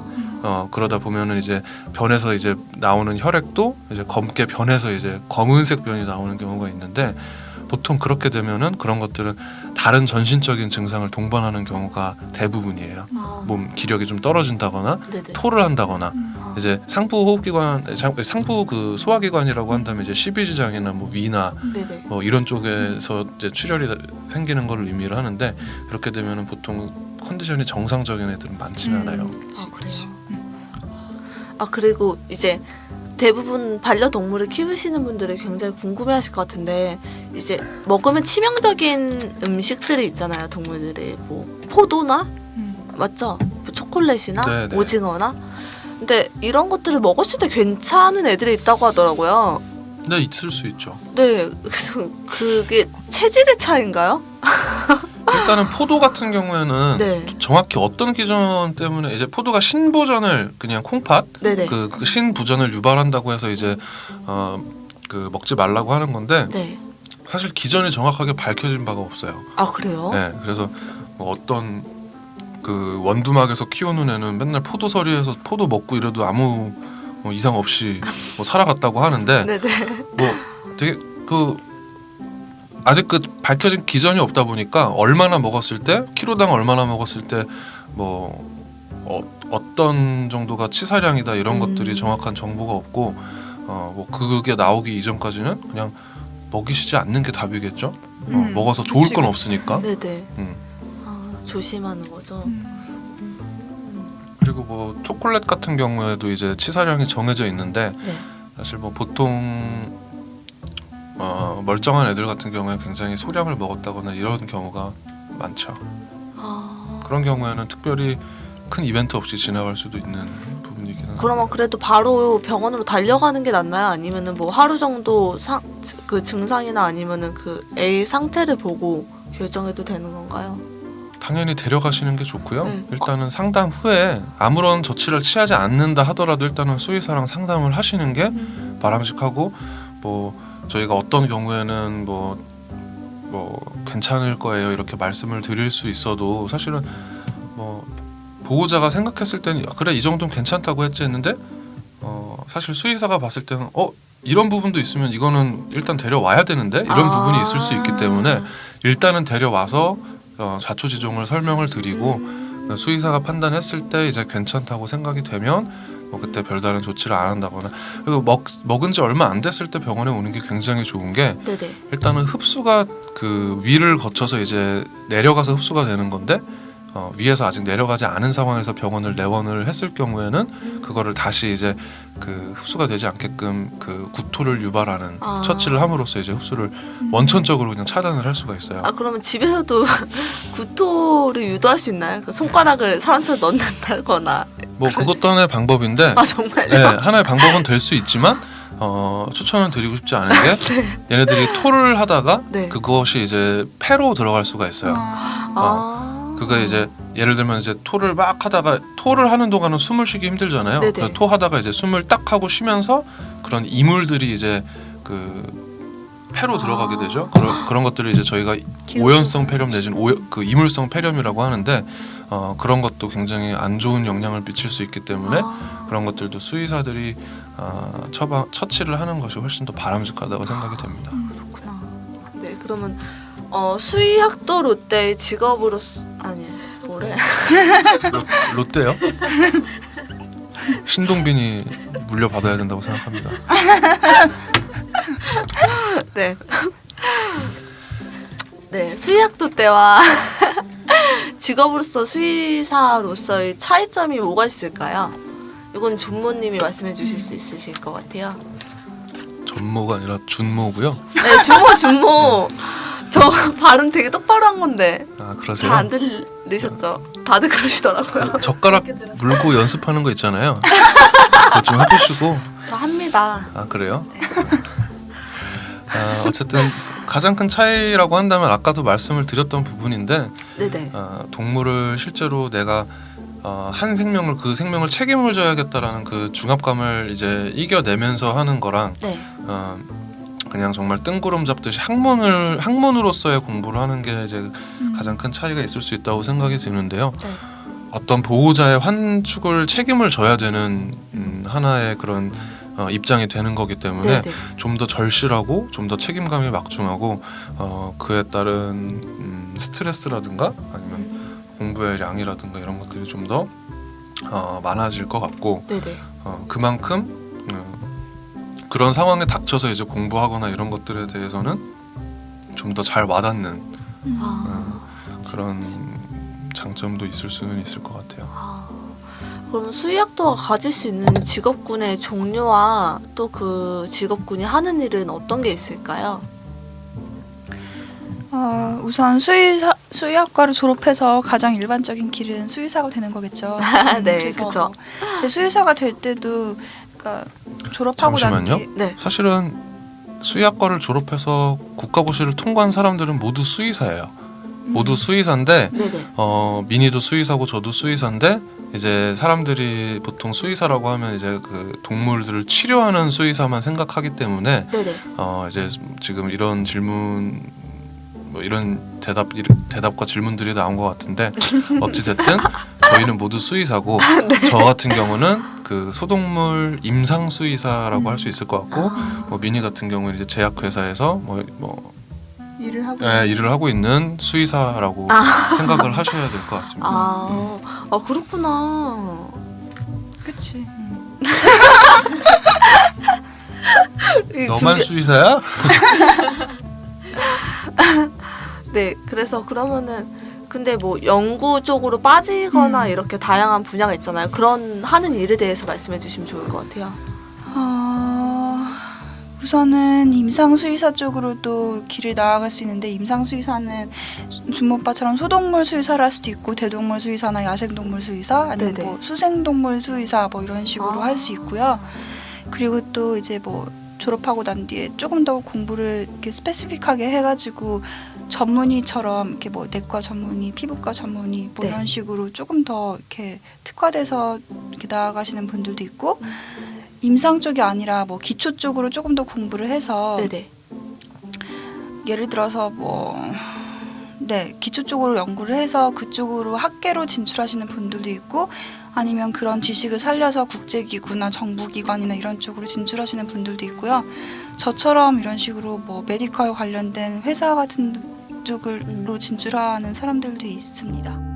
그러다 보면은 변에서 나오는 혈액도 검게 변해서 검은색 변이 나오는 경우가 있는데, 보통 그렇게 되면은 그런 것들은 다른 전신적인 증상을 동반하는 경우가 대부분이에요. 몸 기력이 좀 떨어진다거나 네네. 토를 한다거나, 상부 호흡기관, 상부 그 소화기관이라고 한다면 십이지장이나 뭐 위나 네네. 뭐 이런 쪽에서 출혈이 생기는 거를 의미를 하는데, 그렇게 되면은 보통 컨디션이 정상적인 애들은 많지는 않아요. 그래요. 그리고 대부분 반려동물을 키우시는 분들이 굉장히 궁금해하실 것 같은데, 먹으면 치명적인 음식들이 있잖아요, 동물들이. 뭐 포도나 맞죠? 뭐 초콜릿이나 네네. 오징어나. 근데 이런 것들을 먹었을 때 괜찮은 애들이 있다고 하더라고요. 네, 있을 수 있죠. 네, 그래서 그게 체질의 차이인가요? 일단은 포도 같은 경우에는 네. 정확히 어떤 기전 때문에 이제 포도가 신부전을 그냥 콩팥 네네. 그 신부전을 유발한다고 해서 이제 그 먹지 말라고 하는 건데 네. 사실 기전이 정확하게 밝혀진 바가 없어요. 아 그래요? 네, 그래서 뭐 어떤 그 원두막에서 키우는 애는 맨날 포도서리에서 포도 먹고 이래도 아무 뭐 이상 없이 뭐 살아갔다고 하는데 네네. 뭐 되게 그 아직 그 밝혀진 기전이 없다 보니까 얼마나 먹었을 때 키로당 얼마나 먹었을 때 뭐 어떤 정도가 치사량이다 이런 것들이 정확한 정보가 없고 뭐 그게 나오기 이전까지는 그냥 먹이시지 않는 게 답이겠죠. 먹어서 좋을 그치, 건 그치. 없으니까. 네네. 음. 조심하는 거죠. 그리고 뭐 초콜릿 같은 경우에도 이제 치사량이 정해져 있는데 네. 사실 뭐 보통 멀쩡한 애들 같은 경우에 굉장히 소량을 먹었다거나 이런 경우가 많죠. 그런 경우에는 특별히 큰 이벤트 없이 지나갈 수도 있는 부분이기는 합니다. 그러면 그래도 바로 병원으로 달려가는 게 낫나요? 아니면은 뭐 하루 정도 그 증상이나 아니면은 그 애 상태를 보고 결정해도 되는 건가요? 당연히 데려가시는 게 좋고요. 네. 일단은 상담 후에 아무런 조치를 취하지 않는다 하더라도 일단은 수의사랑 상담을 하시는 게 바람직하고 뭐 저희가 어떤 경우에는 뭐 괜찮을 거예요 이렇게 말씀을 드릴 수 있어도 사실은 뭐 보호자가 생각했을 때는 그래 이 정도는 괜찮다고 했지 했는데 사실 수의사가 봤을 때는 이런 부분도 있으면 이거는 일단 데려와야 되는데 이런 부분이 있을 수 있기 때문에 일단은 데려와서 자초지종을 설명을 드리고 수의사가 판단했을 때 이제 괜찮다고 생각이 되면 뭐 그때 별다른 조치를 안 한다거나 그리고 먹은 지 얼마 안 됐을 때 병원에 오는 게 굉장히 좋은 게 네네. 일단은 흡수가 그 위를 거쳐서 이제 내려가서 흡수가 되는 건데 위에서 아직 내려가지 않은 상황에서 병원을 내원을 했을 경우에는 그거를 다시 이제 그 흡수가 되지 않게끔 그 구토를 유발하는 처치를 함으로써 이제 흡수를 원천적으로 그냥 차단을 할 수가 있어요. 그러면 집에서도 구토를 유도할 수 있나요? 그 손가락을 사람처럼 넣는다거나. 뭐 그것도 하나의 방법인데 정말요? 네, 하나의 방법은 될 수 있지만 추천을 드리고 싶지 않은 게 얘네들이 토를 하다가 네. 그것이 이제 폐로 들어갈 수가 있어요. 그게 이제 예를 들면 이제 토를 막 하다가 토를 하는 동안은 숨을 쉬기 힘들잖아요. 네네. 그래서 토하다가 이제 숨을 딱 하고 쉬면서 그런 이물들이 이제 그 폐로 들어가게 되죠. 그런 것들을 이제 저희가 오연성 폐렴 내지는 그 이물성 폐렴이라고 하는데 그런 것도 굉장히 안 좋은 영향을 미칠 수 있기 때문에 그런 것들도 수의사들이 처치를 하는 것이 훨씬 더 바람직하다고 생각이 됩니다. 그렇구나. 네, 그러면 수의학도 롯데의 직업으로 뭐래? 롯데요? 신동빈이 물려받아야 된다고 생각합니다. 네. 네, 수의학도 때와 직업으로서 수의사로서의 차이점이 뭐가 있을까요? 이건 존모님이 말씀해 주실 수 있으실 것 같아요. 전모가 아니라 준모고요. 네, 준모. 저 발음 되게 똑바로 한 건데 그러세요? 잘 안 들리셨죠? 다들 그러시더라고요. 젓가락 물고 연습하는 거 있잖아요. 그거 좀 해보시고. 저 합니다. 그래요? 어쨌든 가장 큰 차이라고 한다면 아까도 말씀을 드렸던 부분인데 네네. 동물을 실제로 내가 한 생명을 그 생명을 책임을 져야겠다라는 그 중압감을 이제 이겨내면서 하는 거랑 네. 그냥 정말 뜬구름 잡듯이 학문으로서의 공부를 하는 게 이제 가장 큰 차이가 있을 수 있다고 생각이 드는데요. 네. 어떤 보호자의 환축을 책임을 져야 되는 하나의 그런 입장이 되는 거기 때문에 네네. 좀 더 절실하고 좀 더 책임감이 막중하고 그에 따른 스트레스라든가 아니면 공부의 양이라든가 이런 것들이 좀 더 많아질 것 같고 네네. 그만큼 그런 상황에 닥쳐서 이제 공부하거나 이런 것들에 대해서는 좀 더 잘 와닿는 그런 장점도 있을 수는 있을 것 같아요. 그럼 수의학도가 가질 수 있는 직업군의 종류와 또 그 직업군이 하는 일은 어떤 게 있을까요? 우선 수의학과를 졸업해서 가장 일반적인 길은 수의사가 되는 거겠죠. 네, 그래서 그쵸. 근데 수의사가 될 때도 그러니까 졸업하고 난 잠시만요. 뒤에 네. 사실은 수의학과를 졸업해서 국가고시를 통과한 사람들은 모두 수의사예요. 모두 수의사인데 네네. 미니도 수의사고 저도 수의사인데 이제 사람들이 보통 수의사라고 하면 이제 그 동물들을 치료하는 수의사만 생각하기 때문에 네네. 이제 지금 이런 질문 뭐 이런 대답과 질문들이 나온 것 같은데 어찌 됐든 저희는 모두 수의사고 저 같은 경우는 그 소동물 임상 수의사라고 할 수 있을 것 같고 뭐 미니 같은 경우는 이제 제약회사에서 뭐 일을 하고 일을 하고 있는 수의사라고 생각을 하셔야 될 것 같습니다. 그렇구나. 그치. 너만 수의사야? 네, 그래서 그러면은 근데 뭐 연구 쪽으로 빠지거나 이렇게 다양한 분야가 있잖아요. 그런 하는 일에 대해서 말씀해 주시면 좋을 것 같아요. 우선은 임상수의사 쪽으로도 길을 나아갈 수 있는데 임상수의사는 준모빠처럼 소동물 수의사를 할 수도 있고 대동물 수의사나 야생동물 수의사 아니면 네네. 뭐 수생동물 수의사 뭐 이런 식으로 할 수 있고요. 그리고 또 이제 뭐 졸업하고 난 뒤에 조금 더 공부를 이렇게 스페시픽하게 해가지고 전문의처럼 이렇게 뭐 내과 전문의, 피부과 전문의 뭐 네. 이런 식으로 조금 더 이렇게 특화돼서 이렇게 나아가시는 분들도 있고 임상 쪽이 아니라 뭐 기초 쪽으로 조금 더 공부를 해서 네네. 예를 들어서 기초 쪽으로 연구를 해서 그쪽으로 학계로 진출하시는 분들도 있고 아니면 그런 지식을 살려서 국제기구나 정부기관이나 이런 쪽으로 진출하시는 분들도 있고요. 저처럼 이런 식으로 뭐 메디컬 관련된 회사 같은 쪽으로 진출하는 사람들도 있습니다.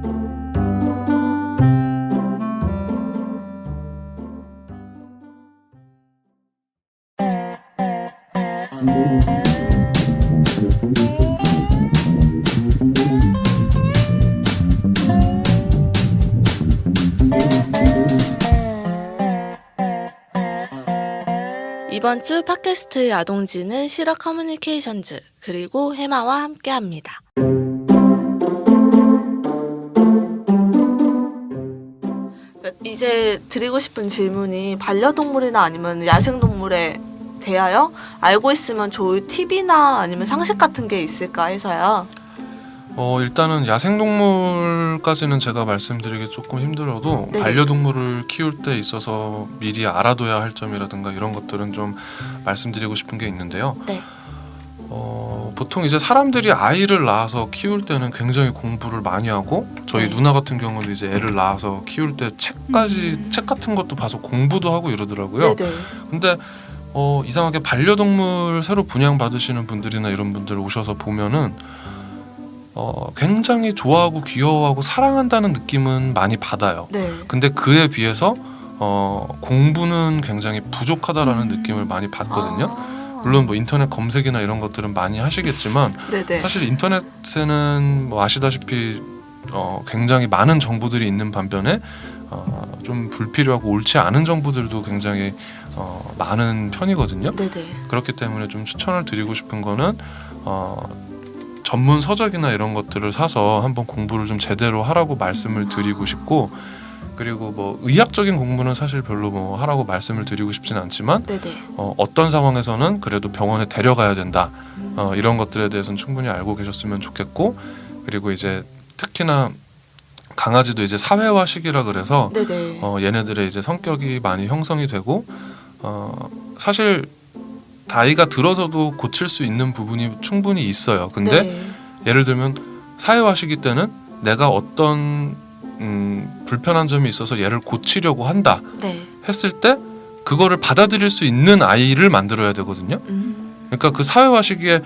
이번 주 팟캐스트 야동지는 실화 커뮤니케이션즈 그리고 해마와 함께합니다. 이제 드리고 싶은 질문이 반려동물이나 아니면 야생동물에 대하여 알고 있으면 좋을 팁이나 아니면 상식 같은 게 있을까 해서요. 일단은 야생동물까지는 제가 말씀드리기 조금 힘들어도 네. 반려동물을 키울 때 있어서 미리 알아둬야 할 점이라든가 이런 것들은 좀 말씀드리고 싶은 게 있는데요. 네. 보통 이제 사람들이 아이를 낳아서 키울 때는 굉장히 공부를 많이 하고 저희 네. 누나 같은 경우는 이제 애를 낳아서 키울 때 책 같은 것도 봐서 공부도 하고 이러더라고요. 네네. 근데 이상하게 반려동물 새로 분양받으시는 분들이나 이런 분들 오셔서 보면은 굉장히 좋아하고 귀여워하고 사랑한다는 느낌은 많이 받아요. 네. 근데 그에 비해서 공부는 굉장히 부족하다라는 느낌을 많이 받거든요. 물론 뭐 인터넷 검색이나 이런 것들은 많이 하시겠지만 네네. 사실 인터넷에는 뭐 아시다시피 굉장히 많은 정보들이 있는 반면에 좀 불필요하고 옳지 않은 정보들도 굉장히 많은 편이거든요. 네네. 그렇기 때문에 좀 추천을 드리고 싶은 거는 전문 서적이나 이런 것들을 사서 한번 공부를 좀 제대로 하라고 말씀을 드리고 싶고, 그리고 뭐 의학적인 공부는 사실 별로 뭐 하라고 말씀을 드리고 싶지는 않지만 네네. 어떤 상황에서는 그래도 병원에 데려가야 된다, 이런 것들에 대해서는 충분히 알고 계셨으면 좋겠고, 그리고 이제 특히나 강아지도 이제 사회화 시기라 그래서 네네. 얘네들의 이제 성격이 많이 형성이 되고 사실 나이가 들어서도 고칠 수 있는 부분이 충분히 있어요. 근데 네. 예를 들면 사회화 시기 때는 내가 어떤 불편한 점이 있어서 얘를 고치려고 한다 네. 했을 때 그거를 받아들일 수 있는 아이를 만들어야 되거든요. 그러니까 그 사회화 시기에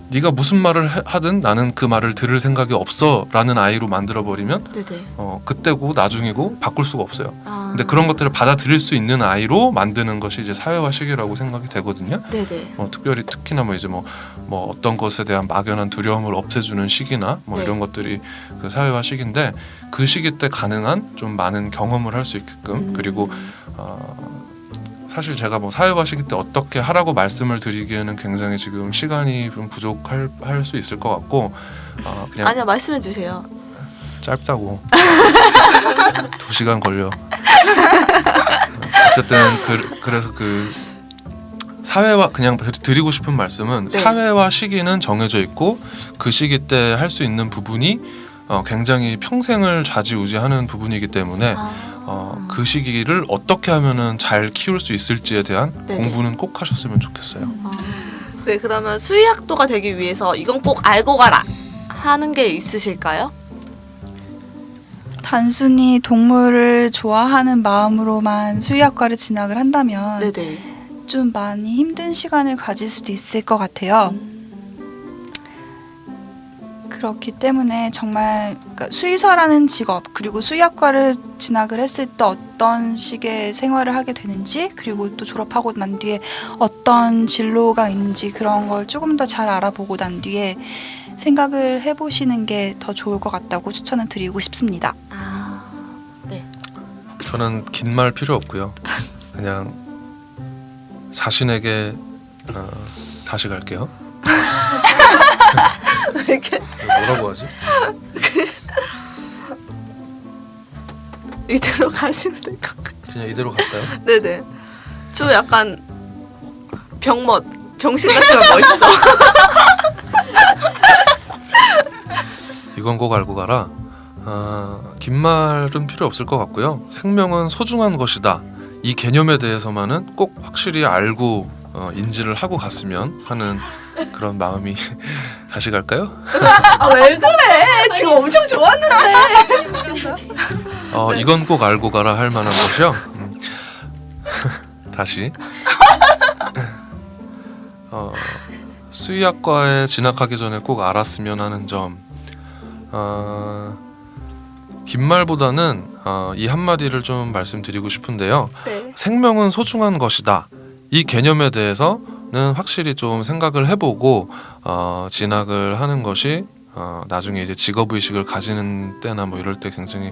네가 무슨 말을 하든 나는 그 말을 들을 생각이 없어 라는 아이로 만들어버리면 네네. 그때고 나중이고 바꿀 수가 없어요. 아. 근데 그런 것들을 받아들일 수 있는 아이로 만드는 것이 이제 사회화 시기라고 생각이 되거든요. 네네. 특히나 뭐 이제 뭐 어떤 것에 대한 막연한 두려움을 없애주는 시기나 뭐 네. 이런 것들이 그 사회화 시기인데, 그 시기 때 가능한 좀 많은 경험을 할 수 있게끔, 그리고 사실 제가 뭐 사회화 시기 때 어떻게 하라고 말씀을 드리기에는 굉장히 지금 시간이 좀 부족할 수 있을 것 같고, 그냥 아니요, 말씀해 주세요. 짧다고 2시간 걸려. 어쨌든 그래서 그 사회화 그냥 드리고 싶은 말씀은 네. 사회화 시기는 정해져 있고 그 시기 때 할 수 있는 부분이 굉장히 평생을 좌지우지하는 부분이기 때문에 그 시기를 어떻게 하면은 잘 키울 수 있을지에 대한 네네. 공부는 꼭 하셨으면 좋겠어요. 네, 그러면 수의학도가 되기 위해서 이건 꼭 알고 가라 하는 게 있으실까요? 단순히 동물을 좋아하는 마음으로만 수의학과를 진학을 한다면 네네. 좀 많이 힘든 시간을 가질 수도 있을 것 같아요. 그렇기 때문에 정말 그러니까 수의사라는 직업 그리고 수의학과를 진학을 했을 때 어떤 식의 생활을 하게 되는지 그리고 또 졸업하고 난 뒤에 어떤 진로가 있는지 그런 걸 조금 더 잘 알아보고 난 뒤에 생각을 해보시는 게 더 좋을 것 같다고 추천을 드리고 싶습니다. 저는 긴 말 필요 없고요. 그냥 자신에게 다시 갈게요. 이렇게 뭐라고 하지? 이대로 가시면 될 것 같아요. 그냥 이대로 갈까요? 네네. 저 약간 병신 같지만 멋있어. 이건 꼭 알고 가라. 긴 말은 필요 없을 것 같고요. 생명은 소중한 것이다. 이 개념에 대해서만은 꼭 확실히 알고 인지를 하고 갔으면 하는 그런 마음이 다시 갈까요? 아, 왜 그래? 지금 엄청 좋았는데. 이건 꼭 알고 가라 할 만한 것이요. 다시 수의학과에 진학하기 전에 꼭 알았으면 하는 점. 긴 말보다는 이 한마디를 좀 말씀드리고 싶은데요. 네. 생명은 소중한 것이다. 이 개념에 대해서는 확실히 좀 생각을 해보고 진학을 하는 것이 나중에 이제 직업의식을 가지는 때나 뭐 이럴 때 굉장히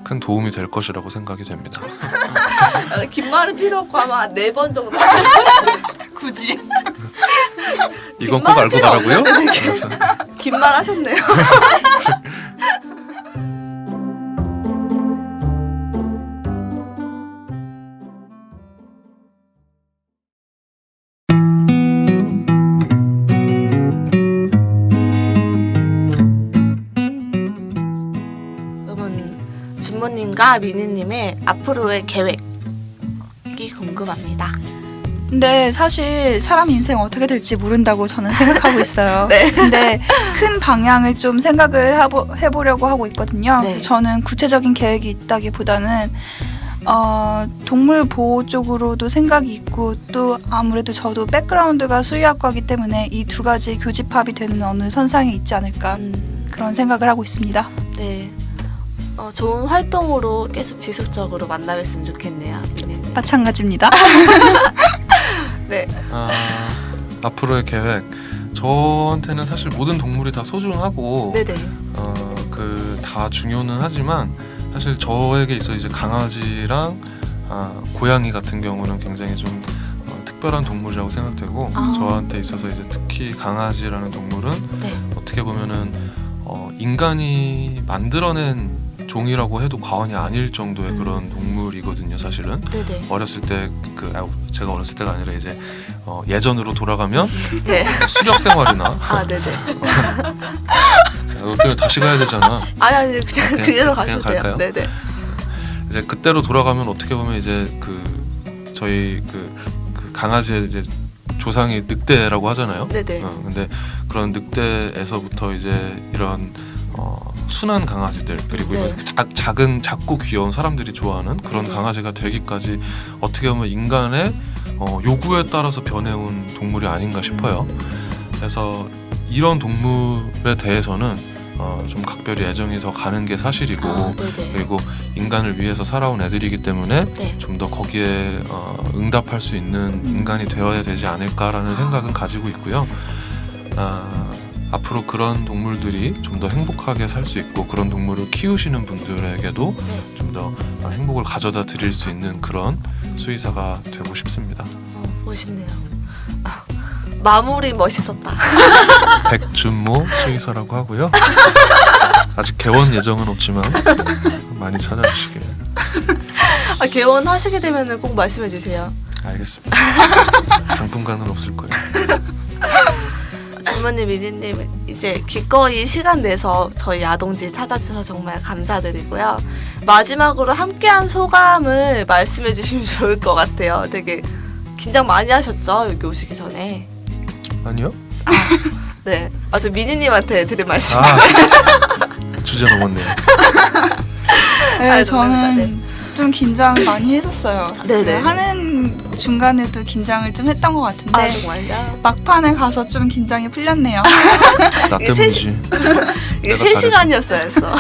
큰 도움이 될 것이라고 생각이 됩니다. 긴 말은 필요 없고 아마 4번 정도. 굳이. 이건 꼭 말은 알고 필요 가라고요? 없는데 알았어. 긴 말 하셨네요. 그러면 준모님과 미니님의 앞으로의 계획이 궁금합니다. 근데 사실 사람 인생 어떻게 될지 모른다고 저는 생각하고 있어요. 네. 근데 큰 방향을 좀 생각을 해보려고 하고 있거든요. 네. 그래서 저는 구체적인 계획이 있다기보다는 동물 보호 쪽으로도 생각이 있고 또 아무래도 저도 백그라운드가 수의학과이기 때문에 이 두 가지 교집합이 되는 어느 선상에 있지 않을까 그런 생각을 하고 있습니다. 네. 좋은 활동으로 계속 지속적으로 만나뵀으면 좋겠네요. 미니님. 마찬가지입니다. 네. 앞으로의 계획. 저한테는 사실 모든 동물이 다 소중하고 네네. 그 다 중요는 하지만 사실 저에게 있어 이제 강아지랑 고양이 같은 경우는 굉장히 좀 특별한 동물이라고 생각되고 저한테 있어서 이제 특히 강아지라는 동물은 네. 어떻게 보면은 인간이 만들어낸 종이라고 해도 과언이 아닐 정도의 그런 동물이거든요. 사실은 네네. 어렸을 때 제가 어렸을 때가 아니라 이제 예전으로 돌아가면 네. 수렵 생활이나 네네. 어떻게 다시 가야 되잖아. 아니 그냥 그대로 가셔도 그냥 갈까요? 돼요. 네네. 이제 그때로 돌아가면 어떻게 보면 이제 저희 강아지의 이제 조상이 늑대라고 하잖아요. 네네. 근데 그런 늑대에서부터 이제 이런 순한 강아지들 그리고 네. 이런 작고 귀여운 사람들이 좋아하는 그런 네. 강아지가 되기까지 어떻게 보면 인간의 요구에 따라서 변해온 동물이 아닌가 싶어요. 그래서 이런 동물에 대해서는 좀 각별히 애정이 더 가는 게 사실이고 네네. 그리고 인간을 위해서 살아온 애들이기 때문에 네. 좀 더 거기에 응답할 수 있는 인간이 되어야 되지 않을까라는 생각은 가지고 있고요. 앞으로 그런 동물들이 좀 더 행복하게 살 수 있고 그런 동물을 키우시는 분들에게도 네. 좀 더 행복을 가져다 드릴 수 있는 그런 수의사가 되고 싶습니다. 멋있네요. 마무리 멋있었다. 백준모 수의사라고 하고요. 아직 개원 예정은 없지만 많이 찾아주시길. 개원하시게 되면 꼭 말씀해 주세요. 알겠습니다. 당분간은 없을 거예요. 주모님, 미니님 이제 기꺼이 시간 내서 저희 야동지 찾아주셔서 정말 감사드리고요. 마지막으로 함께한 소감을 말씀해 주시면 좋을 것 같아요. 되게 긴장 많이 하셨죠? 여기 오시기 전에. 아니요? 네. 저 미니님한테 드린 말씀. 주제 넘었네요. 네, 농담입니다. 저는 좀 긴장 많이 했었어요. 네네. 하는 중간에도 긴장을 좀 했던 것 같은데 정말요? 막판에 가서 좀 긴장이 풀렸네요. 나 이게 때문이지. 이게 내가 3시간이었어야 했어.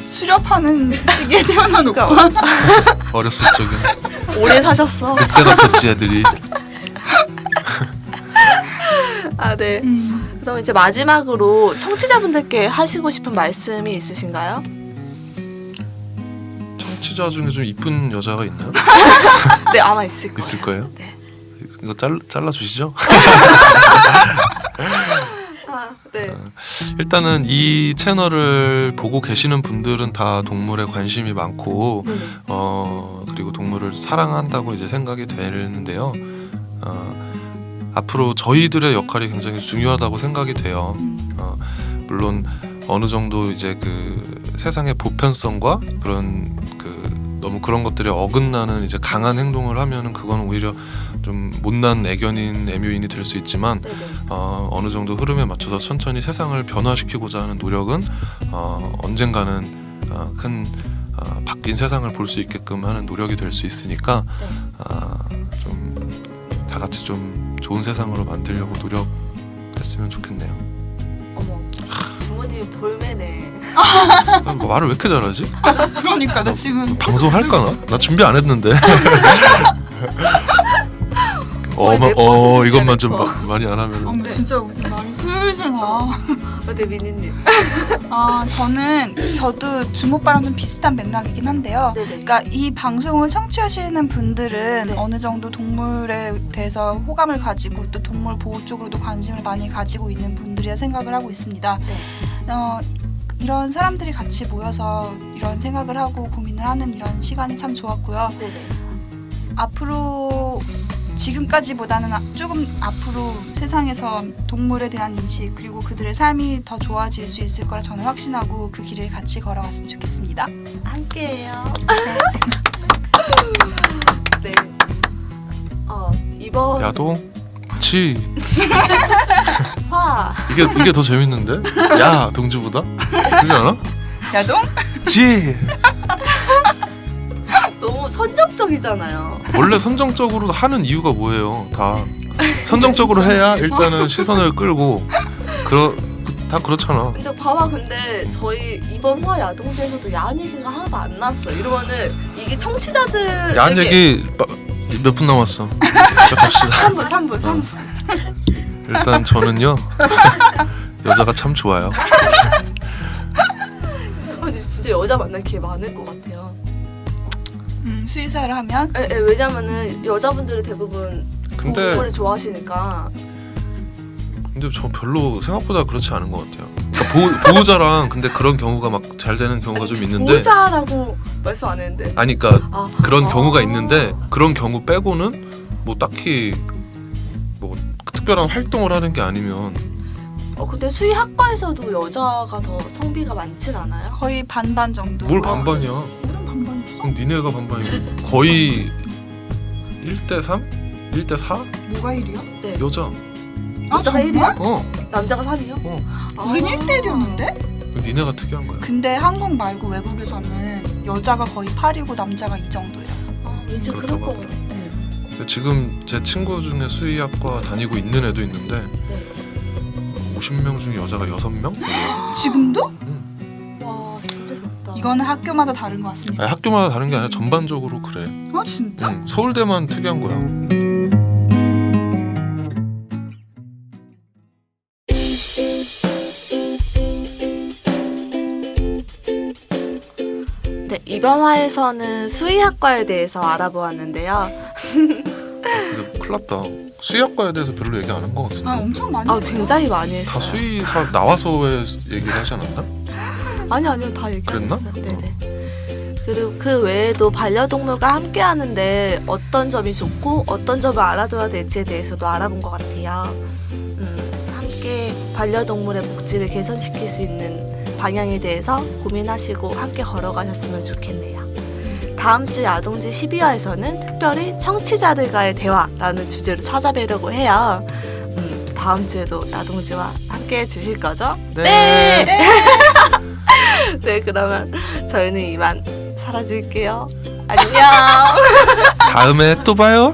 수렵하는 시기에 태어난 오빠. 어렸을 적에 오래 사셨어. 늑대 같았지 애들이. 네. 그럼 이제 마지막으로 청취자분들께 하시고 싶은 말씀이 있으신가요? 청취자 중에 좀 이쁜 여자가 있나요? 네, 아마 있을 거예요. 있을 거예요? 네. 이거 잘라 주시죠. 네. 일단은 이 채널을 보고 계시는 분들은 다 동물에 관심이 많고 그리고 동물을 사랑한다고 이제 생각이 되는데요. 앞으로 저희들의 역할이 굉장히 중요하다고 생각이 돼요. 물론 어느 정도 이제 그 세상의 보편성과 그런 너무 그런 것들에 어긋나는 이제 강한 행동을 하면은 그건 오히려 좀 못난 애견인 애묘인이 될 수 있지만 어느 정도 흐름에 맞춰서 천천히 세상을 변화시키고자 하는 노력은 언젠가는 큰 바뀐 세상을 볼 수 있게끔 하는 노력이 될 수 있으니까 좀 다 같이 좀 좋은 세상으로 만들려고 노력했으면 좋겠네요. 어머, 부모님이 볼매네. 말을 왜 이렇게 잘하지? 그러니까 나 지금 방송할까나? 나 준비 안 했는데. 래퍼 이것만 좀 래퍼. 많이 안 하면. 진짜 무슨 말이 슬슬 나. 네, 미니님. 저도 주모빠랑 좀 비슷한 맥락이긴 한데요. 네네. 그러니까 이 방송을 청취하시는 분들은 네. 어느 정도 동물에 대해서 호감을 가지고 또 동물 보호 쪽으로도 관심을 많이 가지고 있는 분들이라 생각을 하고 있습니다. 이런 사람들이 같이 모여서 이런 생각을 하고 고민을 하는 이런 시간이 참 좋았고요. 네네. 앞으로 지금까지보다는 조금 앞으로 세상에서 동물에 대한 인식 그리고 그들의 삶이 더 좋아질 수 있을 거라 저는 확신하고 그 길을 같이 걸어갔으면 좋겠습니다. 함께해요. 네. 이번 야동, 치. 화 이게 더 재밌는데? 야 동주보다? 그렇지 않아? 야동? 치. 너무 선정적이잖아요. 원래 선정적으로 하는 이유가 뭐예요? 다 선정적으로 해야 일단은 시선을 끌고 다 그렇잖아. 근데 봐봐, 근데 저희 이번 화 야동제에서도 야한 얘기가 하나도 안 나왔어. 이러면은 이게 청취자들 야한 얘기 몇 분 남았어? 시작합시다. 3분. 일단 저는요 여자가 참 좋아요. 근데 진짜 여자 만날 기회 많을 것 같아요. 수의사를 하면 왜냐면은 여자분들이 대부분 동물을 좋아하시니까. 근데 저 별로 생각보다 그렇지 않은 것 같아요. 그러니까 보호자랑 근데 그런 경우가 막 잘 되는 경우가 좀 있는데. 보호자라고 말씀 안 했는데. 아니 그러니까 그런 경우가 있는데 그런 경우 빼고는 뭐 딱히 뭐 특별한 활동을 하는 게 아니면. 근데 수의학과에서도 여자가 더 성비가 많진 않아요? 거의 반반 정도. 뭘 반반이야? 이런 반반이지. 그럼 니네가 반반이고 거의 1대3? 1대4? 뭐가 1이야? 네. 여자. 여자가 정말? 1이야? 남자가 3이요? 우린 1대1이었는데? 니네가 특이한 거야. 근데 한국 말고 외국에서는 여자가 거의 8이고 남자가 2 정도예요. 왠지 그럴 것 같아. 근데 지금 제 친구 중에 수의학과 다니고 있는 애도 있는데 네. 50명 중에 여자가 6명? 지금도? 와, 진짜 좋다. 이거는 학교마다 다른 것 같습니다. 아니, 학교마다 다른 게 아니라 전반적으로 그래. 진짜? 서울대만 특이한 거야. 네, 이번 화에서는 수의학과에 대해서 알아보았는데요. 근데 큰일 났다. 수의학과에 대해서 별로 얘기 안 한 것 같은데. 엄청 많이 했어요. 굉장히 많이 했어요. 다 수의사 나와서 왜 얘기를 하지 않았나? 아니요, 다 그랬나? 얘기했어요. 네네. 그리고 그 외에도 반려동물과 함께 하는데 어떤 점이 좋고 어떤 점을 알아둬야 될지에 대해서도 알아본 것 같아요. 함께 반려동물의 복지를 개선시킬 수 있는 방향에 대해서 고민하시고 함께 걸어가셨으면 좋겠네요. 다음 주 야동지 12화에서는 특별히 청취자들과의 대화라는 주제로 찾아뵈려고 해요. 다음 주에도 야동지와 함께 해주실 거죠? 네. 네, 그러면 저희는 이만 사라질게요. 안녕. 다음에 또 봐요.